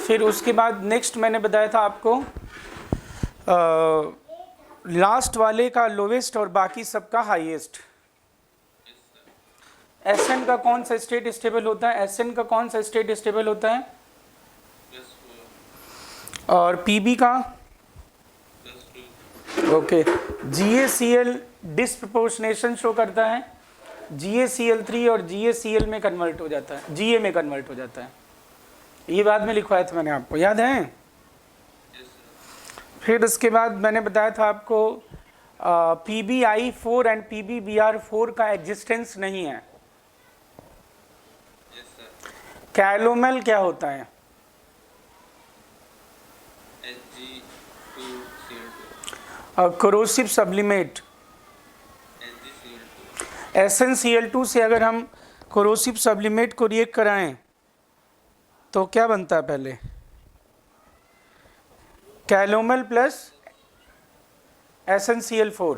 फिर उसके बाद नेक्स्ट मैंने बताया था आपको लास्ट वाले का लोवेस्ट और बाकी सबका हाईएस्ट। Sn का कौन सा स्टेट स्टेबल होता है? Sn का कौन सा स्टेट स्टेबल होता है? और Pb का? ओके। GaCl डिस्प्रपोर्शनेशन शो करता है, GaCl3 और GaCl में कन्वर्ट हो जाता है, Ga में कन्वर्ट हो जाता है। ये बाद में लिखवाया था मैंने आपको, याद है? फिर उसके बाद मैंने बताया था आपको PbI4 एंड PbBr4 का एग्जिस्टेंस नहीं है। कैलोमेल क्या होता है? Corrosive sublimate. SnCl2 से अगर हम कोरोसिव सब्लिमेट को रिएक्ट कराएं तो क्या बनता है? पहले कैलोमेल प्लस SnCl4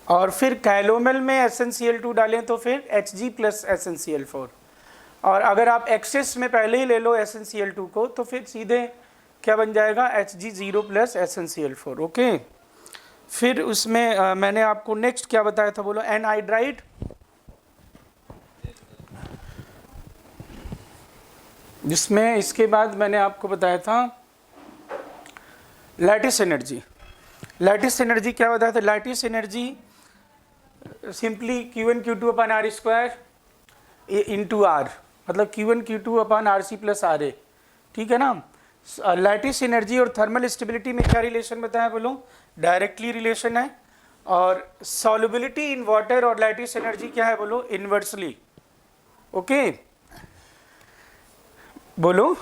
और फिर कैलोमेल में SnCl2 डालें तो फिर Hg प्लस SnCl4। और अगर आप एक्सेस में पहले ही ले लो SnCl2 को तो फिर सीधे क्या बन जाएगा? Hg0 plus SnCl4। ओके। फिर उसमें मैंने आपको नेक्स्ट क्या बताया था? बोलो। एनहाइड्राइड, जिसमें इसके बाद मैंने आपको बताया था लैटिस एनर्जी। लैटिस एनर्जी क्या बताया था? Lattice energy simply Q1 Q2 अपन R स्क्वायर इंटू R, मतलब Q1 Q2 अपन RC प्लस RA, ठीक है ना। लैटिस एनर्जी और थर्मल स्टेबिलिटी में क्या रिलेशन बताया? बोलो। डायरेक्टली रिलेशन है। और सॉल्युबिलिटी इन वाटर और लैटिस एनर्जी क्या है? बोलो। इनवर्सली। ओके, बोलो।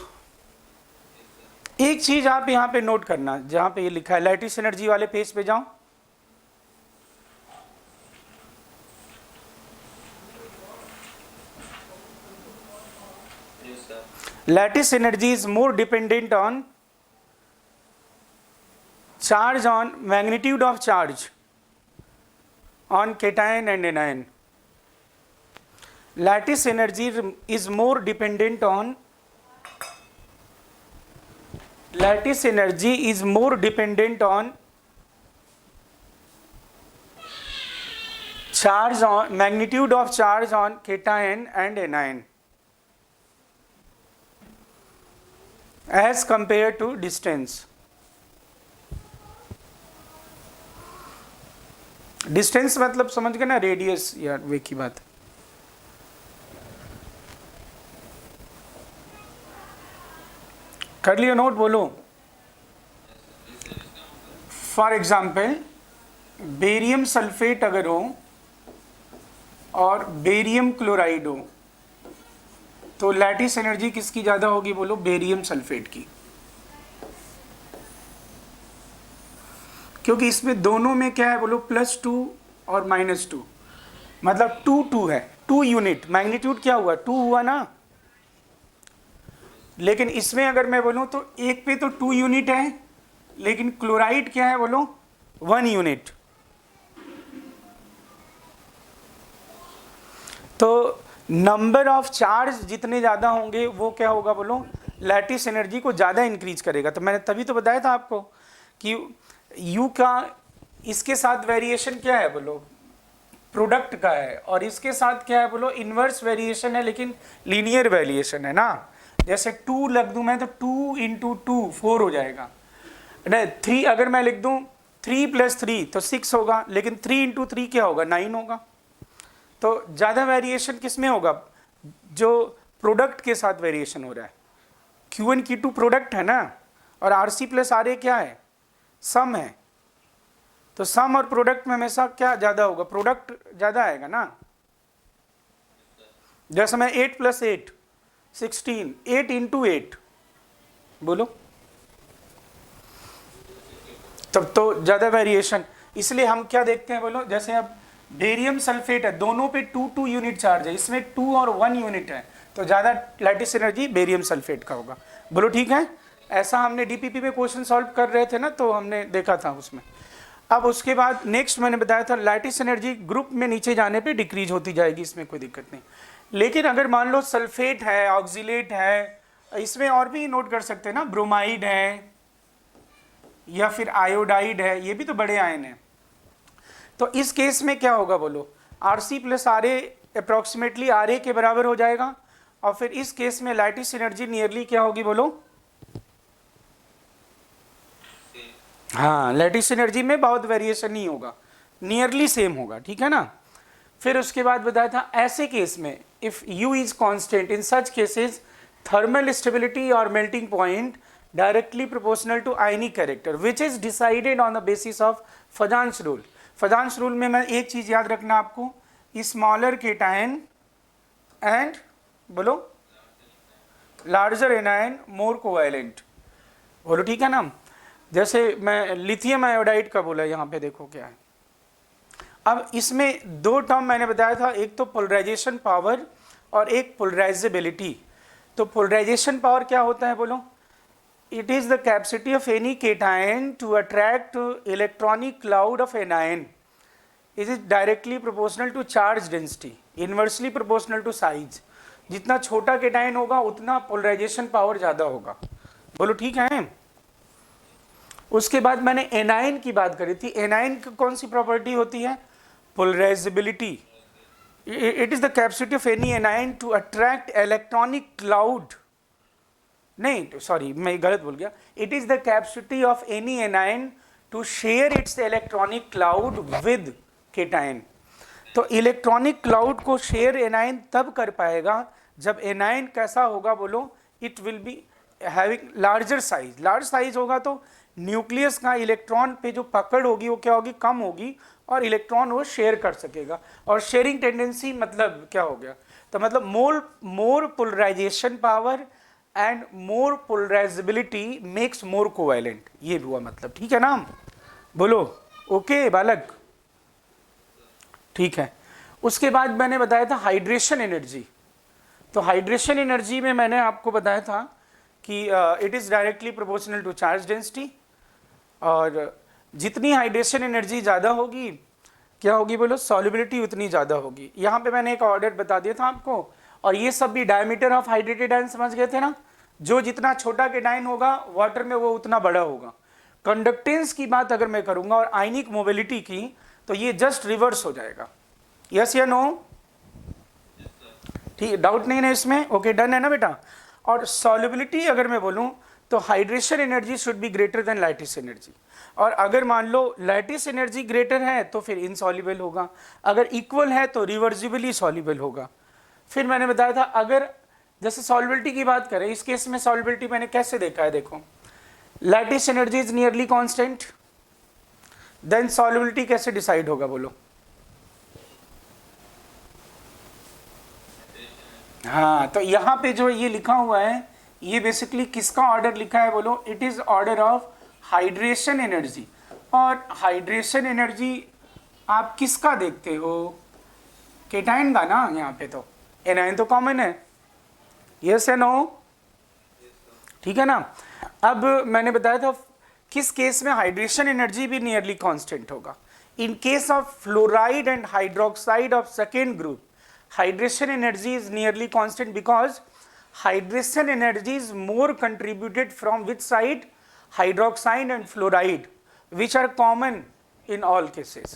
एक चीज आप यहाँ पे नोट करना, जहाँ पे ये लिखा है लैटिस एनर्जी वाले पेज पे जाओ। Lattice energy is more dependent on charge, on magnitude of charge on cation and anion. Lattice energy is more dependent on charge, on magnitude of charge on cation and anion as compared to distance. Distance मतलब समझ गए ना? Radius या वे की बात। कर लियो note? बोलो। For example barium sulphate अगर हो और बेरियम क्लोराइड हो तो लैटिस एनर्जी किसकी ज्यादा होगी? बोलो। बेरियम सल्फेट की, क्योंकि इसमें दोनों में क्या है? बोलो। +2 और -2, मतलब 2 है, 2 यूनिट। मैग्नीट्यूड क्या हुआ? 2 हुआ ना। लेकिन इसमें अगर मैं बोलूं तो एक पे तो 2 यूनिट है, लेकिन क्लोराइड क्या है? बोलो। 1 यूनिट। तो नंबर ऑफ चार्ज जितने ज़्यादा होंगे वो क्या होगा? बोलो। लैटिस एनर्जी को ज़्यादा इंक्रीज करेगा। तो मैंने तभी तो बताया था आपको कि U का इसके साथ वेरिएशन क्या है? बोलो। प्रोडक्ट का है। और इसके साथ क्या है? बोलो। इन्वर्स वेरिएशन है, लेकिन लीनियर वेरिएशन है ना। जैसे 2 लग दूं मैं तो 2 × 2 4 हो जाएगा। नहीं, 3 अगर मैं लिख दूं 3 + 3 तो 6 होगा, लेकिन 3 × 3 क्या होगा? 9 होगा। तो ज़्यादा वेरिएशन किस में होगा? जो प्रोडक्ट के साथ वेरिएशन हो रहा है। Q1 Q2 प्रोडक्ट है ना, और RC + RA क्या है? सम है। तो सम और प्रोडक्ट में हमेशा क्या ज़्यादा होगा? प्रोडक्ट ज़्यादा आएगा ना। जैसे मैं 8 + 8 16, 8 × 8 बोलो, तब तो ज़्यादा वेरिएशन। इसलिए हम क्या देखते हैं? बोलो। जैसे अब बेरियम सल्फेट है, दोनों पे 2 यूनिट चार्ज है, इसमें 2 और 1 यूनिट है, तो ज़्यादा लैटिस एनर्जी बेरियम सल्फेट का होगा। बोलो। ठीक है। ऐसा हमने DPP में क्वेश्चन सॉल्व कर रहे थे ना, तो हमने देखा था उसमें। अब उसके बाद नेक्स्ट मैंने बताया था लैटिस एनर्जी ग्रुप में नीचे जाने पे डिक्रीज होती जाएगी, इसमें कोई दिक्कत नहीं। लेकिन अगर मान लो सल्फेट है, ऑक्सीलेट है, इसमें और भी नोट कर सकते हैं ना, ब्रोमाइड है या फिर आयोडाइड है, ये भी तो बड़े आयन हैं। तो इस केस में क्या होगा बोलो, Rc plus Ra approximately Ra के बराबर हो जाएगा, और फिर इस केस में लैटिस एनर्जी नियरली क्या होगी बोलो, हाँ लैटिस एनर्जी में बहुत वेरिएशन नहीं होगा, नियरली सेम होगा, ठीक है ना। फिर उसके बाद बताया था ऐसे केस में if U is constant, in such cases thermal stability और melting point directly proportional to ionic character which is decided on the basis of Fajans rule. Fajans rule में मैं एक चीज याद रखना आपको, स्मॉलर केटायन एंड बोलो लार्जर एनायन मोर कोवैलेंट, बोलो ठीक है ना। जैसे मैं लिथियम आयोडाइड का बोला, यहाँ पे देखो क्या है। अब इसमें दो टर्म मैंने बताया था, एक तो पोलराइजेशन पावर और एक पोलराइजेबिलिटी। तो पोलराइजेशन पावर क्या होता है बोलो, it is the capacity of any cation to attract electronic cloud of anion, is is directly proportional to charge density, inversely proportional to size. जितना छोटा केटायन होगा उतना पोलराइजेशन पावर ज्यादा होगा, बोलो ठीक है। उसके बाद मैंने एनायन की बात करी थी, एनायन की कौन सी प्रॉपर्टी होती है, polarisability. It is the capacity of any anion to attract electronic cloud, नहीं सॉरी मैं गलत बोल गया, it is the capacity of any anion to share its electronic cloud with cation. तो इलेक्ट्रॉनिक क्लाउड को शेयर एनायन तब कर पाएगा जब एनायन कैसा होगा बोलो, it will be having larger size. Large size होगा तो न्यूक्लियस का इलेक्ट्रॉन पे जो पकड़ होगी वो क्या होगी, कम होगी, और इलेक्ट्रॉन वो शेयर कर सकेगा। और शेयरिंग टेंडेंसी मतलब क्या हो गया, तो मतलब more polarisation power and more polarisability makes more covalent, ये हुआ मतलब, ठीक है ना। बोलो ओके बालक, ठीक है। उसके बाद मैंने बताया था हाइड्रेशन एनर्जी। तो हाइड्रेशन एनर्जी में मैंने आपको बताया था कि it is directly proportional to charge density, और जितनी हाइड्रेशन एनर्जी ज़्यादा होगी क्या होगी बोलो, सॉल्युबिलिटी उतनी ज़्यादा होगी। यहाँ पे मैंने एक ऑर्डर बता दिया था आपको, और ये सब भी डायमीटर ऑफ हाइड्रेटेड आयन समझ गए थे ना, जो जितना छोटा केटायन होगा वाटर में वो उतना बड़ा होगा। कंडक्टेंस की बात अगर मैं करूँगा और आयनिक मोबिलिटी की, तो ये जस्ट रिवर्स हो जाएगा, यस या नो, ठीक, डाउट नहीं है इसमें, ओके डन है ना बेटा। और सॉल्युबिलिटी अगर मैं बोलूँ तो hydration energy should be greater then lattice energy, और अगर मान लो लैटिस एनर्जी ग्रेटर है तो फिर इनसॉल्युबल होगा, अगर इक्वल है तो रिवर्सिबली सॉल्युबल होगा। फिर मैंने बताया था अगर जैसे सॉल्युबिलिटी की बात करें, इस केस में सॉल्युबिलिटी मैंने कैसे देखा है, देखो lattice energy is nearly constant, then solubility कैसे डिसाइड होगा बोलो, हाँ तो यहाँ पे जो ये लिखा हुआ है ये बेसिकली किसका ऑर्डर लिखा है बोलो, it is order of hydration energy. और हाइड्रेशन एनर्जी आप किसका देखते हो, केटायन का ना, यहाँ पे तो एनायन तो कॉमन है, यस या नो, ठीक है ना। अब मैंने बताया था किस केस में हाइड्रेशन एनर्जी भी नियरली कांस्टेंट होगा, in case of fluoride and hydroxide of second group hydration energy is nearly constant because hydration energy is more contributed from which side, hydroxide and fluoride, which are common in all cases।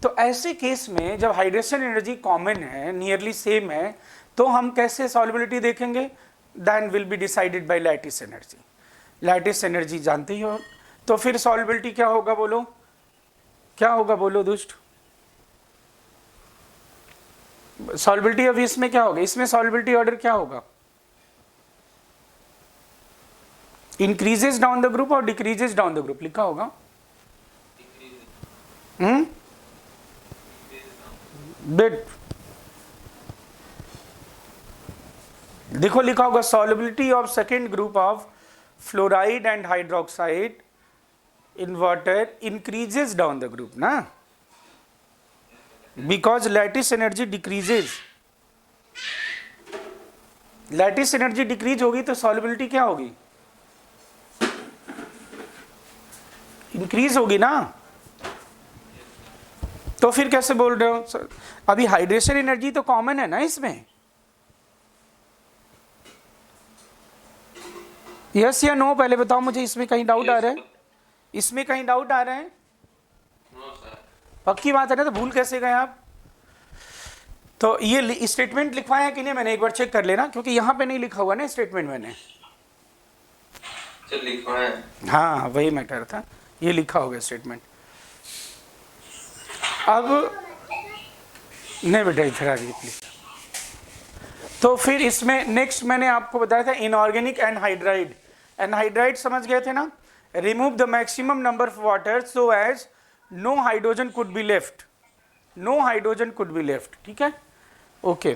तो ऐसे case में जब hydration energy common है, nearly same है, तो हम कैसे solubility देखेंगे, then will be decided by lattice energy. Lattice energy जानते ही हो, तो फिर सॉल्युबिलिटी क्या होगा बोलो, क्या होगा बोलो दुष्ट, सॉल्युबिलिटी अभी इसमें क्या होगा, इसमें सॉल्युबिलिटी ऑर्डर क्या होगा, इंक्रीजेस डाउन द ग्रुप और डिक्रीजेस डाउन द ग्रुप लिखा होगा, बिट देखो लिखा होगा solubility of second group of fluoride and hydroxide in water increases down the group ना, because lattice energy decreases, lattice energy decrease होगी तो सॉल्युबिलिटी क्या होगी, इंक्रीज होगी ना। तो फिर कैसे बोल रहे हो, अभी हाइड्रेशन एनर्जी तो कॉमन है ना इसमें, यस या नो पहले बताओ मुझे, इसमें कहीं डाउट आ रहा है? इसमें कहीं डाउट आ रहा है? No sir. पक्की बात है ना, तो भूल कैसे गए आप? तो ये स्टेटमेंट लिखवाया है कि नहीं मैंने, एक बार चेक कर लेना, क्योंकि यहाँ पे नहीं लिखा हुआ ना स्टेटमेंट मैंने। सर लिखा है। हाँ वही मैं कह रहा था, ये लिखा होगा स्टेटमेंट। अब नहीं बेटा इधर आ गई प्लीज। तो फिर इसमें नेक्स्ट मैंने आपको बताया था इनऑर्गेनिक एनहाइड्राइड। एनहाइड्राइड समझ गए थे ना? Remove the maximum number of water so as no hydrogen could be left, no hydrogen could be left, ठीक है, ओके।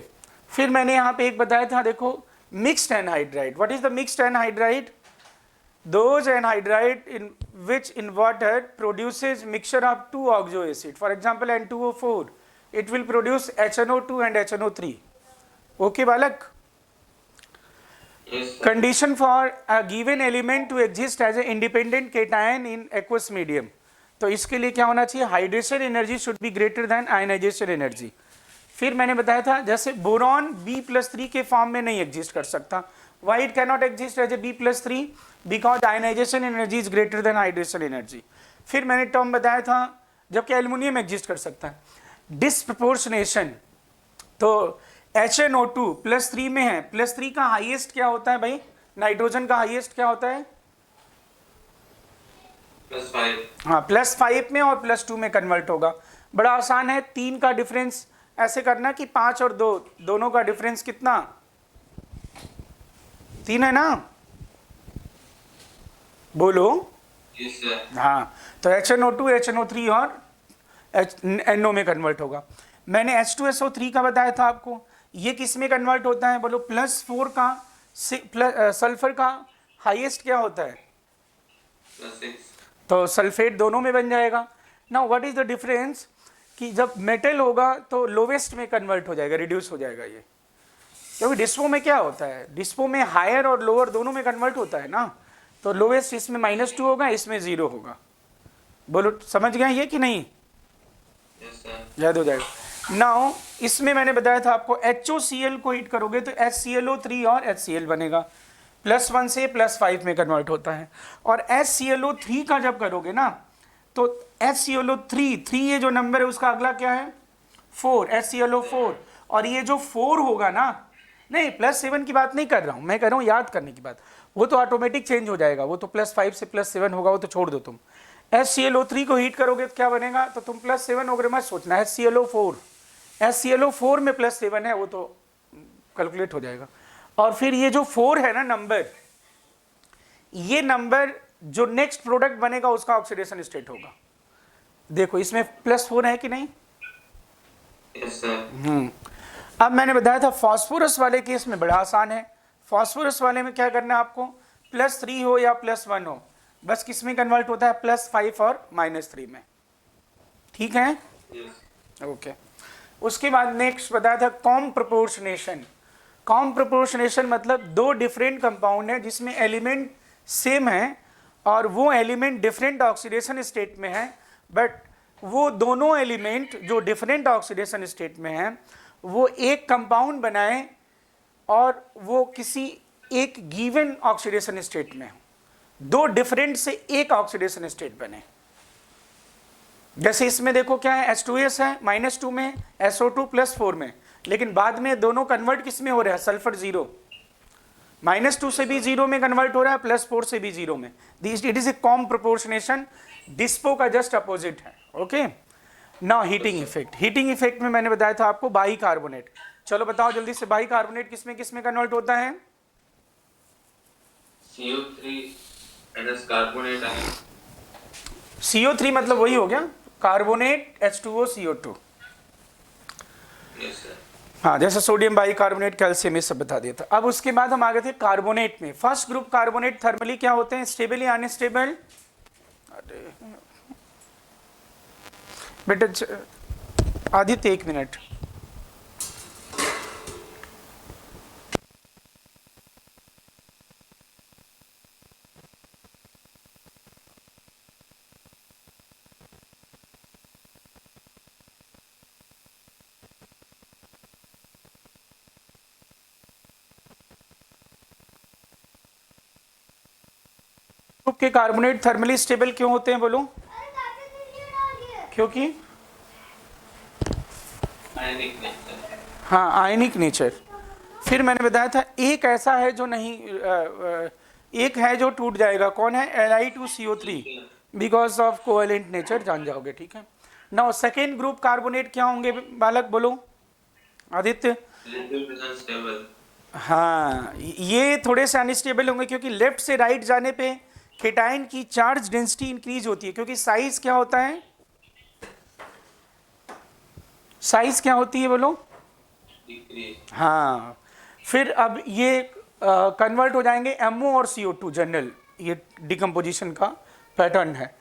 फिर मैंने यहाँ पे एक बताया था, देखो mixed anhydride. What is the mixed anhydride? those anhydride in which in water produces mixture of two oxo acid, for example N2O4, it will produce HNO2 and HNO3, okay balak? Yes sir. Condition for a given element to exist as an independent cation in aqueous medium, तो इसके लिए क्या होना चाहिए? Hydration energy should be greater than ionisation energy. फिर मैंने बताया था जैसे बोरॉन B+3 के फॉर्म में नहीं एग्जिस्ट कर सकता। Why it cannot exist as a B+3? Because ionization energy is greater than hydration energy. फिर मैंने टर्म बताया था जबकि एल्युमिनियम एग्जिस्ट कर सकता है, डिसप्रपोर्शनेशन। तो HNO2 +3 में है, +3 का हाईएस्ट क्या होता है भाई? नाइट्रोजन का हाईएस्ट क्या होता है? +5। हाँ +5 में और +2 में कन्वर्ट होगा। बड़ा आसान है, 3 का डिफरेंस ऐसे करना कि 5 और 2 दोनों का डिफरेंस कितना? 3 है ना? बोलो। Yes sir. हाँ, तो HNO2 HNO3 और NO में कन्वर्ट होगा। मैंने H2SO3 का बताया था आपको, ये किस में कन्वर्ट होता है? बोलो +4 का सल्फर का हाईएस्ट क्या होता है? +6। तो सल्फेट दोनों में बन जाएगा। Now what is the difference कि जब मेटल होगा तो लोवेस्ट में कन्वर्ट हो जाएगा, रिड्यूस हो जाएगा ये, क्योंकि डिस्पो में क्या होता है? डिस्पो में हायर और लोअर दोनों में कन्वर्ट होता है ना, तो लोवेस्ट इसमें -2 होगा, इसमें 0 होगा। बोलो समझ गए ये कि नहीं? Yes sir. याद हो जाएगा। नाउ इसमें मैंने बताया था आपको HOCl को हीट करोगे तो HClO3 और HCl बनेगा, +1 से +5 में कन्वर्ट होता है। और HClO3 का जब करोगे ना तो HClO3 ये जो नंबर है उसका अगला क्या है? 4, HClO4। और ये जो 4 होगा ना, नहीं +7 की बात नहीं कर रहा हूँ, मैं कर रहा हूँ याद करने की बात, वो तो ऑटोमेटिक चेंज हो जाएगा, वो तो +5 से +7 होगा, वो तो छोड़ दो तुम। HClO3 को हीट करोगे तो क्या बनेगा? तो तुम +7 वगैरह मत सोचना, HClO4 में +7 है, वो तो कैलकुलेट हो जाएगा। और फिर ये जो 4 है ना नंबर, ये नंबर जो नेक्स्ट प्रोडक्ट बनेगा उसका ऑक्सीडेशन स्टेट होगा। देखो इसमें +4 है कि नहीं? Yes sir. अब मैंने बताया था फास्फोरस वाले केस में बड़ा आसान है। फास्फोरस वाले में क्या करना है आपको? +3 हो या +1 हो, बस किस में कन्वर्ट होता है? +5 और -3 में, ठीक है, यस। ओके। उसके बाद नेक्स्ट बताया था कॉम प्रोपोर्शनेशन। कॉम प्रोपोर्शनेशन मतलब दो डिफरेंट कंपाउंड है जिसमें एलिमेंट सेम है और वो एलिमेंट डिफरेंट ऑक्सीडेशन स्टेट में है, बट वो दोनों एलिमेंट जो डिफरेंट ऑक्सीडेशन स्टेट में है वो एक कंपाउंड बनाए और वो किसी एक गिवन ऑक्सीडेशन स्टेट में हो, दो डिफरेंट से एक ऑक्सीडेशन स्टेट बने। जैसे इसमें देखो क्या है, H2S है -2 में, SO2 +4 में, लेकिन बाद में दोनों कन्वर्ट किस में हो रहा है? सल्फर 0, -2 से भी 0 में कन्वर्ट हो रहा है, +4 से भी 0 में। It is a com proportionation, dispo का जस्ट अपोजिट है, okay. Now heating effect. Heating effect में मैंने बताया था आपको बाइकार्बोनेट। चलो बताओ जल्दी से, बाइकार्बोनेट किस में कन्वर्ट होता है? CO3 NS कार्बोनेट है। CO3 मतलब वही हो गया carbonate H2O CO2। Yes sir. हाँ, जैसे सोडियम बाइकार्बोनेट, कैल्शियम, ये सब बता दिया था। अब उसके बाद हम आ गए थे कार्बोनेट में। फर्स्ट ग्रुप कार्बोनेट थर्मली क्या होते हैं? स्टेबल या अनस्टेबल? बेटा आदित्य 1 मिनट। ग्रुप के कार्बोनेट थर्मली स्टेबल क्यों होते हैं बोलो? क्योंकि आयनिक नेचर। हाँ, आयनिक नेचर। फिर मैंने बताया था एक ऐसा है जो नहीं एक है जो टूट जाएगा, कौन है? Li2CO3 because of covalent nature, जान जाओगे, ठीक है। नाउ सेकेंड ग्रुप कार्बोनेट क्या होंगे बालक, बोलो आदित्य? स्टेबल। हाँ, ये थोड़े से अनस्टेबल होंगे क्योंकि लेफ्ट से राइट जाने पे केटाइन की चार्ज डेंसिटी इंक्रीज होती है, क्योंकि साइज क्या होता है? साइज क्या होती है बोलो? हाँ, फिर अब ये कन्वर्ट हो जाएंगे MO और CO2 जनरल, ये डिकम्पोजिशन का पैटर्न है।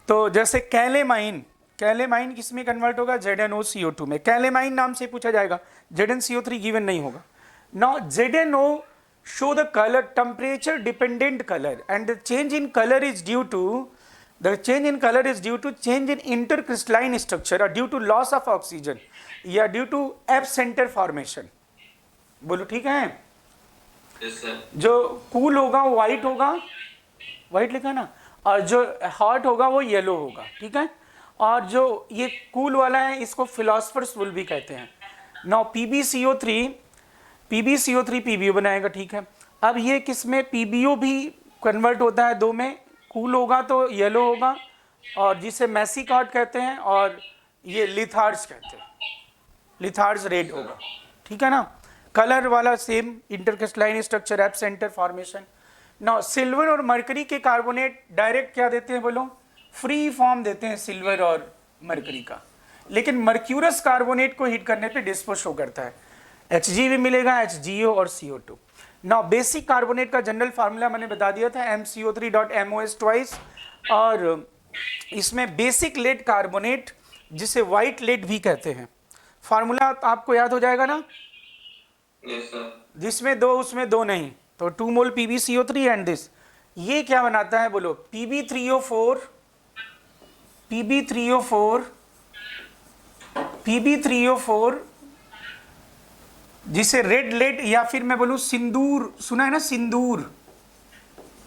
तो जैसे कैलेमाइन, कैलेमाइन किस में कन्वर्ट होगा? ZnOCO2 में। कैलेमाइन नाम से पूछा जाएगा, ZnCO3 गिवन नहीं होगा। Now ZnO show the color temperature dependent color and the change in color is due to change in intercrystalline structure or due to loss of oxygen या due to F center formation। बोलो ठीक है? Yes, sir. जो cool होगा वो white होगा, white लिखा ना, और जो हॉट होगा वो येलो होगा, ठीक है। और जो ये कूल वाला है इसको फिलोसफर्स वुल भी कहते हैं। नाउ PbCO3 PbO बनाएगा, ठीक है। अब ये किस में? PbO भी कन्वर्ट होता है दो में, कूल होगा तो येलो होगा और जिसे मैसिकार्ड कहते हैं, और ये लिथार्ड्स कहते हैं, लिथार्ड्स रेड होगा, ठीक है ना। कलर वाला सेम, इंटरक्रिस्टलाइन स्ट्रक्चर, एप सेंटर फॉर्मेशन। नाउ सिल्वर और मरकरी के कार्बोनेट डायरेक्ट क्या देते हैं बोलो? फ्री फॉर्म देते हैं सिल्वर और मरकरी का, लेकिन मर्क्यूरस कार्बोनेट को हीट करने पे डिस्पो शो करता है, Hg भी मिलेगा, HgO और CO2। नाउ बेसिक कार्बोनेट का जनरल फार्मूला मैंने बता दिया था, MCO3.MOS ट्वाइस। और इसमें बेसिक लेड कार्बोनेट जिसे वाइट लेड भी कहते हैं, फार्मूला आपको याद हो जाएगा ना? Yes, sir. जिसमें दो उसमें दो नहीं, तो 2 मोल PbCO3 एंड दिस, ये क्या बनाता है बोलो? PbO4 जिसे रेड लेड या फिर मैं बोलूं सिंदूर, सुना है ना सिंदूर?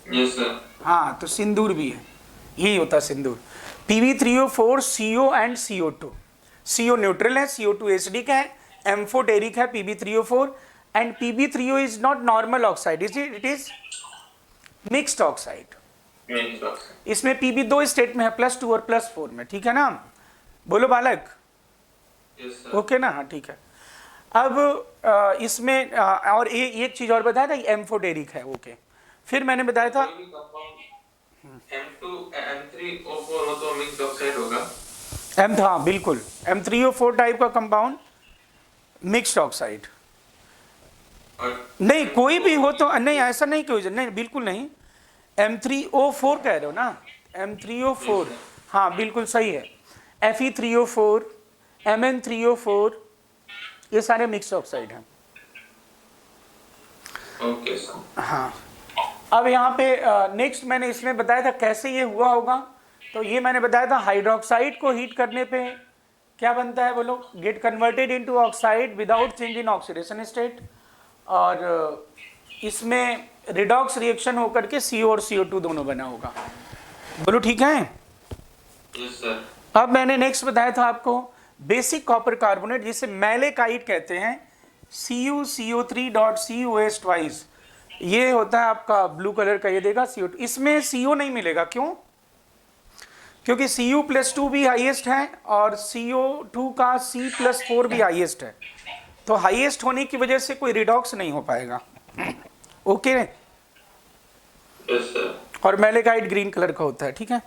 Yes, sir. हाँ, तो सिंदूर भी है, यही होता है सिंदूर। PbO4 CO and CO2, CO neutral है, CO2 एसिडिक है, M4 टेरिक है, PbO4 and PbO is not normal oxide, it is mixed oxide. Mixed oxide. इसमें Pb दो स्टेट में है, +2 और +4 में, ठीक है ना? बोलो बालक, Yes, sir. ओके ना? हाँ, ठीक है। अब इसमें और एक चीज और बताया था, M4 टेरिक है, ओके। फिर मैंने बताया था कोई भी कंपाउंड M2 M3O4 हो तो मिक्स्ड ऑक्साइड होगा। हाँ बिल्कुल, M3O4 टाइप का कंपाउंड मिक्स्ड ऑक्साइड। और नहीं, कोई भी हो तो नहीं, ऐसा नहीं कोई नहीं, बिल्कुल नहीं। M3O4 कह रहे हो ना? M3O4, हाँ बिल्कुल सही है। Fe3O4, Mn3O4, ये सारे मिक्स ऑक्साइड हैं। Okay sir. हाँ, अब यहाँ पे नेक्स्ट मैंने इसमें बताया था कैसे ये हुआ होगा। तो ये मैंने बताया था हाइड्रोक्साइड को हीट करने पे क्या बनता है बोलो? Get converted into oxide without change in oxidation state, और इसमें रिडॉक्स रिएक्शन होकर के CO और CO2 दोनों बना होगा। बोलो ठीक है? Yes sir. अब मैंने नेक्स्ट बताया था आपको बेसिक कॉपर कार्बोनेट जिसे मैलेकाइट कहते हैं, CuCO3.COS ट्वाइस। ये होता है आपका ब्लू कलर का, ये देगा CO2। इसमें CO नहीं मिलेगा, क्यों? क्योंकि Cu+2 भी हाईएस्ट है और CO2 का C+4 भी हाईएस्ट है, तो हाईएस्ट होने की वजह से कोई रिडॉक्स नहीं हो पाएगा। Okay yes sir. और मैलेकाइट ग्रीन कलर का होता है, ठीक है।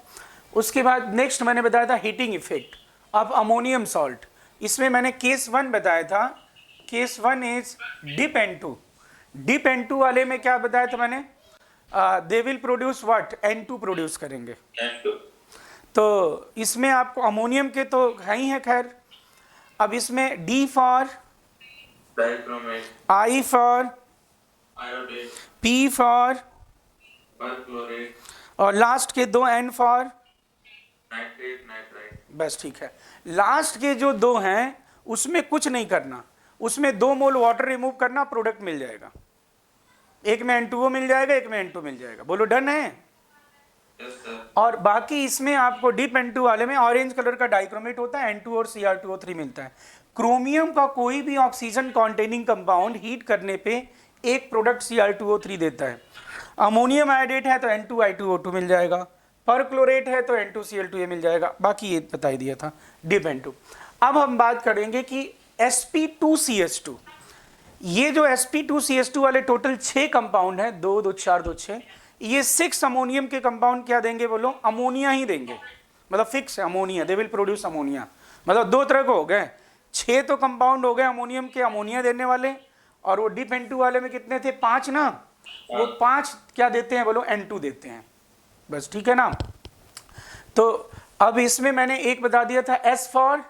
उसके बाद नेक्स्ट मैंने बताया था heating effect of ammonium salt. इसमें मैंने केस 1 बताया था, case 1 is dip N2। Dip N2 वाले में क्या बताया था मैंने? They will produce what? N2 produce करेंगे। तो इसमें आपको अमोनियम के तो है ही है, खैर। अब इसमें D for dichromate, I for iodate, P for perchlorate, और लास्ट के 2 N फॉर नाइट्रेट, नाइट्राइट। बस ठीक है। लास्ट के जो 2 हैं उसमें कुछ नहीं करना, उसमें 2 मोल वाटर रिमूव करना, प्रोडक्ट मिल जाएगा। एक में N2O मिल जाएगा, एक में N2 मिल जाएगा। बोलो डन है? Yes, sir. और बाकी इसमें आपको डिप N2 वाले में ऑरेंज कलर का डाइक्रोमेट होता है, N2 और Cr2O3 मिलता है। क्रोमियम का कोई भी ऑक्सीजन कॉन्टेनिंग कंपाउंड हीट करने पे एक प्रोडक्ट Cr2O3 देता है। अमोनियम आयोडेट है तो N2I2O2 मिल जाएगा, परक्लोरेट है तो N2Cl2A मिल जाएगा, बाकी ये बता ही दिया था डिप N2। अब हम बात करेंगे कि sp2cs2, ये जो sp2cs2 वाले टोटल 6 कंपाउंड हैं, 2 2 4 2 6, ये 6 अमोनियम के कंपाउंड क्या देंगे बोलो, अमोनिया ही देंगे, मतलब फिक्स है ammonia, they will produce ammonia. मतलब 2 तरह को हो गए, 6 तो कंपाउंड हो गए अमोनियम के अमोनिया देने वाले, और वो डिप N2 वाले में कितने थे, 5 ना, वो 5 क्या देते हैं बोलो, N2 देते हैं, बस ठीक है ना। तो अब इसमें मैंने एक बता दिया था S फॉर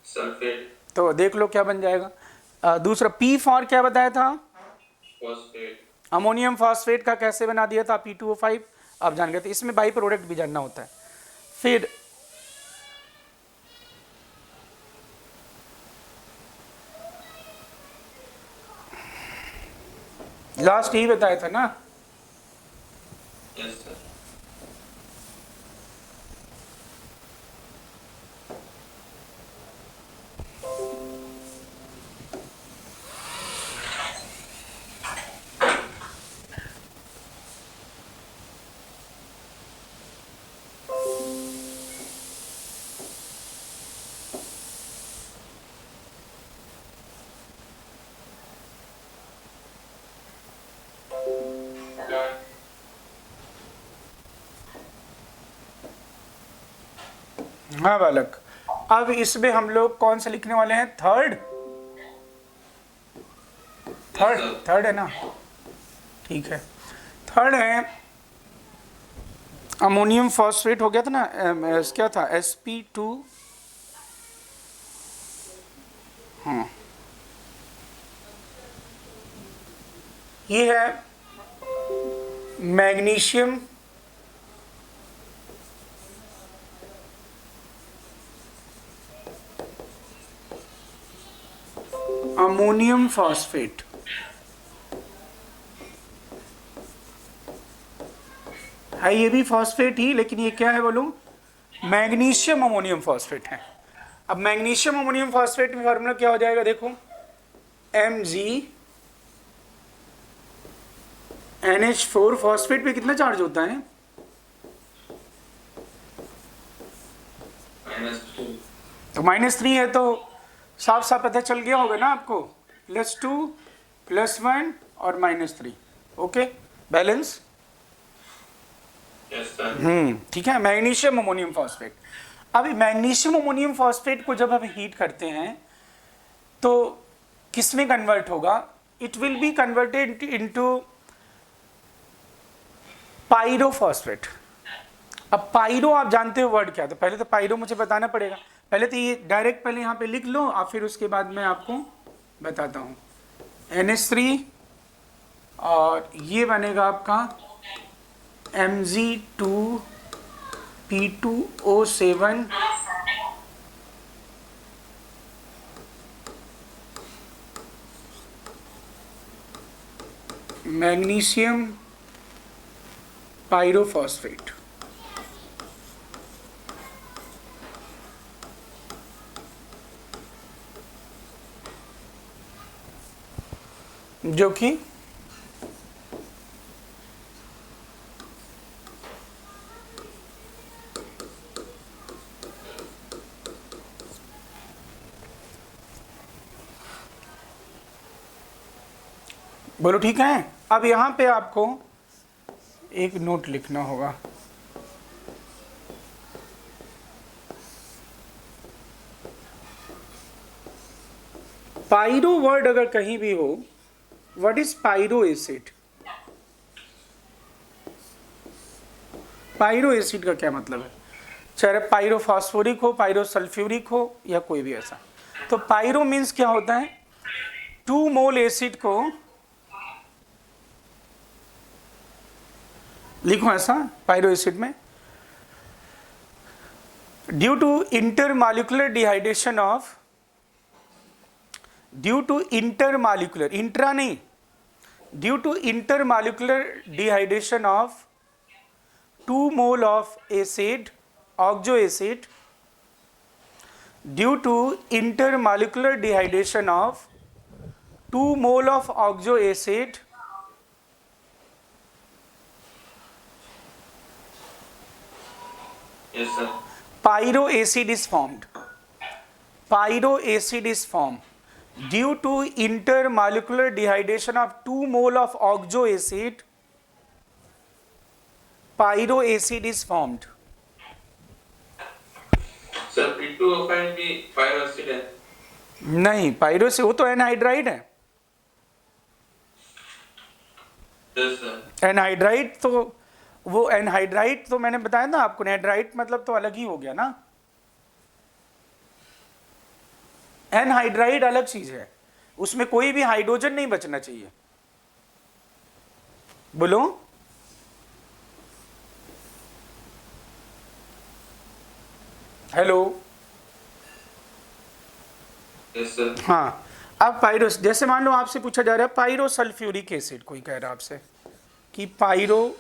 सल्फेट, तो देख लो क्या बन जाएगा। दूसरा P फॉर क्या बताया था, फॉस्फेट, अमोनियम फॉस्फेट का कैसे बना दिया था, P2O5, आप जान गए थे। इसमें बाई प्रोडक्ट भी जानना होता है। फिर लास्ट यही बताया था ना, यस सर, हाँ बालक। अब इसमें हम लोग कौन सा लिखने वाले हैं, थर्ड है ना, ठीक है। थर्ड है अमोनियम फॉस्फेट, हो गया था ना, क्या था, sp2, हाँ ये है मैग्नीशियम अमोनियम फॉस्फेट, है ये भी फॉस्फेट ही, लेकिन ये क्या है बोलूं, मैग्नीशियम अमोनियम फॉस्फेट है। अब मैग्नीशियम अमोनियम फॉस्फेट में फार्मूला क्या हो जाएगा, देखो MgNH4, फॉस्फेट पे कितना चार्ज होता है, -2, तो -3 है, तो साफ साफ पता चल गया होगा ना आपको, +2 +1 और -3, ओके बैलेंस, यस सर, ठीक है। मैग्नीशियम अमोनियम फॉस्फेट, अभी मैग्नीशियम अमोनियम फॉस्फेट को जब हम हीट करते हैं तो किस में कन्वर्ट होगा, it will be converted into pyrophosphate. अब पायरो आप जानते हो वर्ड क्या, तो पहले तो पायरो मुझे बताना पड़ेगा, पहले तो ये डायरेक्ट पहले यहाँ पे लिख लो, और फिर उसके बाद मैं आपको बताता हूँ। NH3 और ये बनेगा आपका Mg2P2O7 मैग्नीशियम पायरोफॉस्फेट, जो कि बोलो ठीक है। अब यहाँ पे आपको एक नोट लिखना होगा, पायरो वर्ड अगर कहीं भी हो, what is pyro acid, pyro acid का क्या मतलब है, चाहे पायरो फास्फोरिक हो, पायरो सल्फ्यूरिक हो, या कोई भी ऐसा। तो पायरो मीन्स क्या होता है, 2 मोल एसिड को लिखो ऐसा, पायरो एसिड में due to intermolecular dehydration of, due to intermolecular, intra नहीं, due to intermolecular dehydration of 2 mole of acid oxo acid, due to intermolecular dehydration of 2 mole of oxo acid Yes, sir. pyro acid is formed. Pyro acid is formed due to intermolecular dehydration of 2 mole of oxo acid. Pyro acid is formed. Sir, P2O5 भी pyro acid है. नहीं, pyro से वो तो anhydride है. Yes, sir. Anhydride तो वो anhydride तो मैंने बताया ना आपको, एनहाइड्राइड मतलब तो अलग ही हो गया ना. एनहाइड्राइड अलग चीज है, उसमें कोई भी हाइड्रोजन नहीं बचना चाहिए. बोलो. हेलो. Yes, sir. हाँ, अब पायरो, जैसे मान लो आपसे पूछा जा रहा है पायरो सल्फ्यूरिक एसिड, कोई कह रहा है आपसे कि पायरो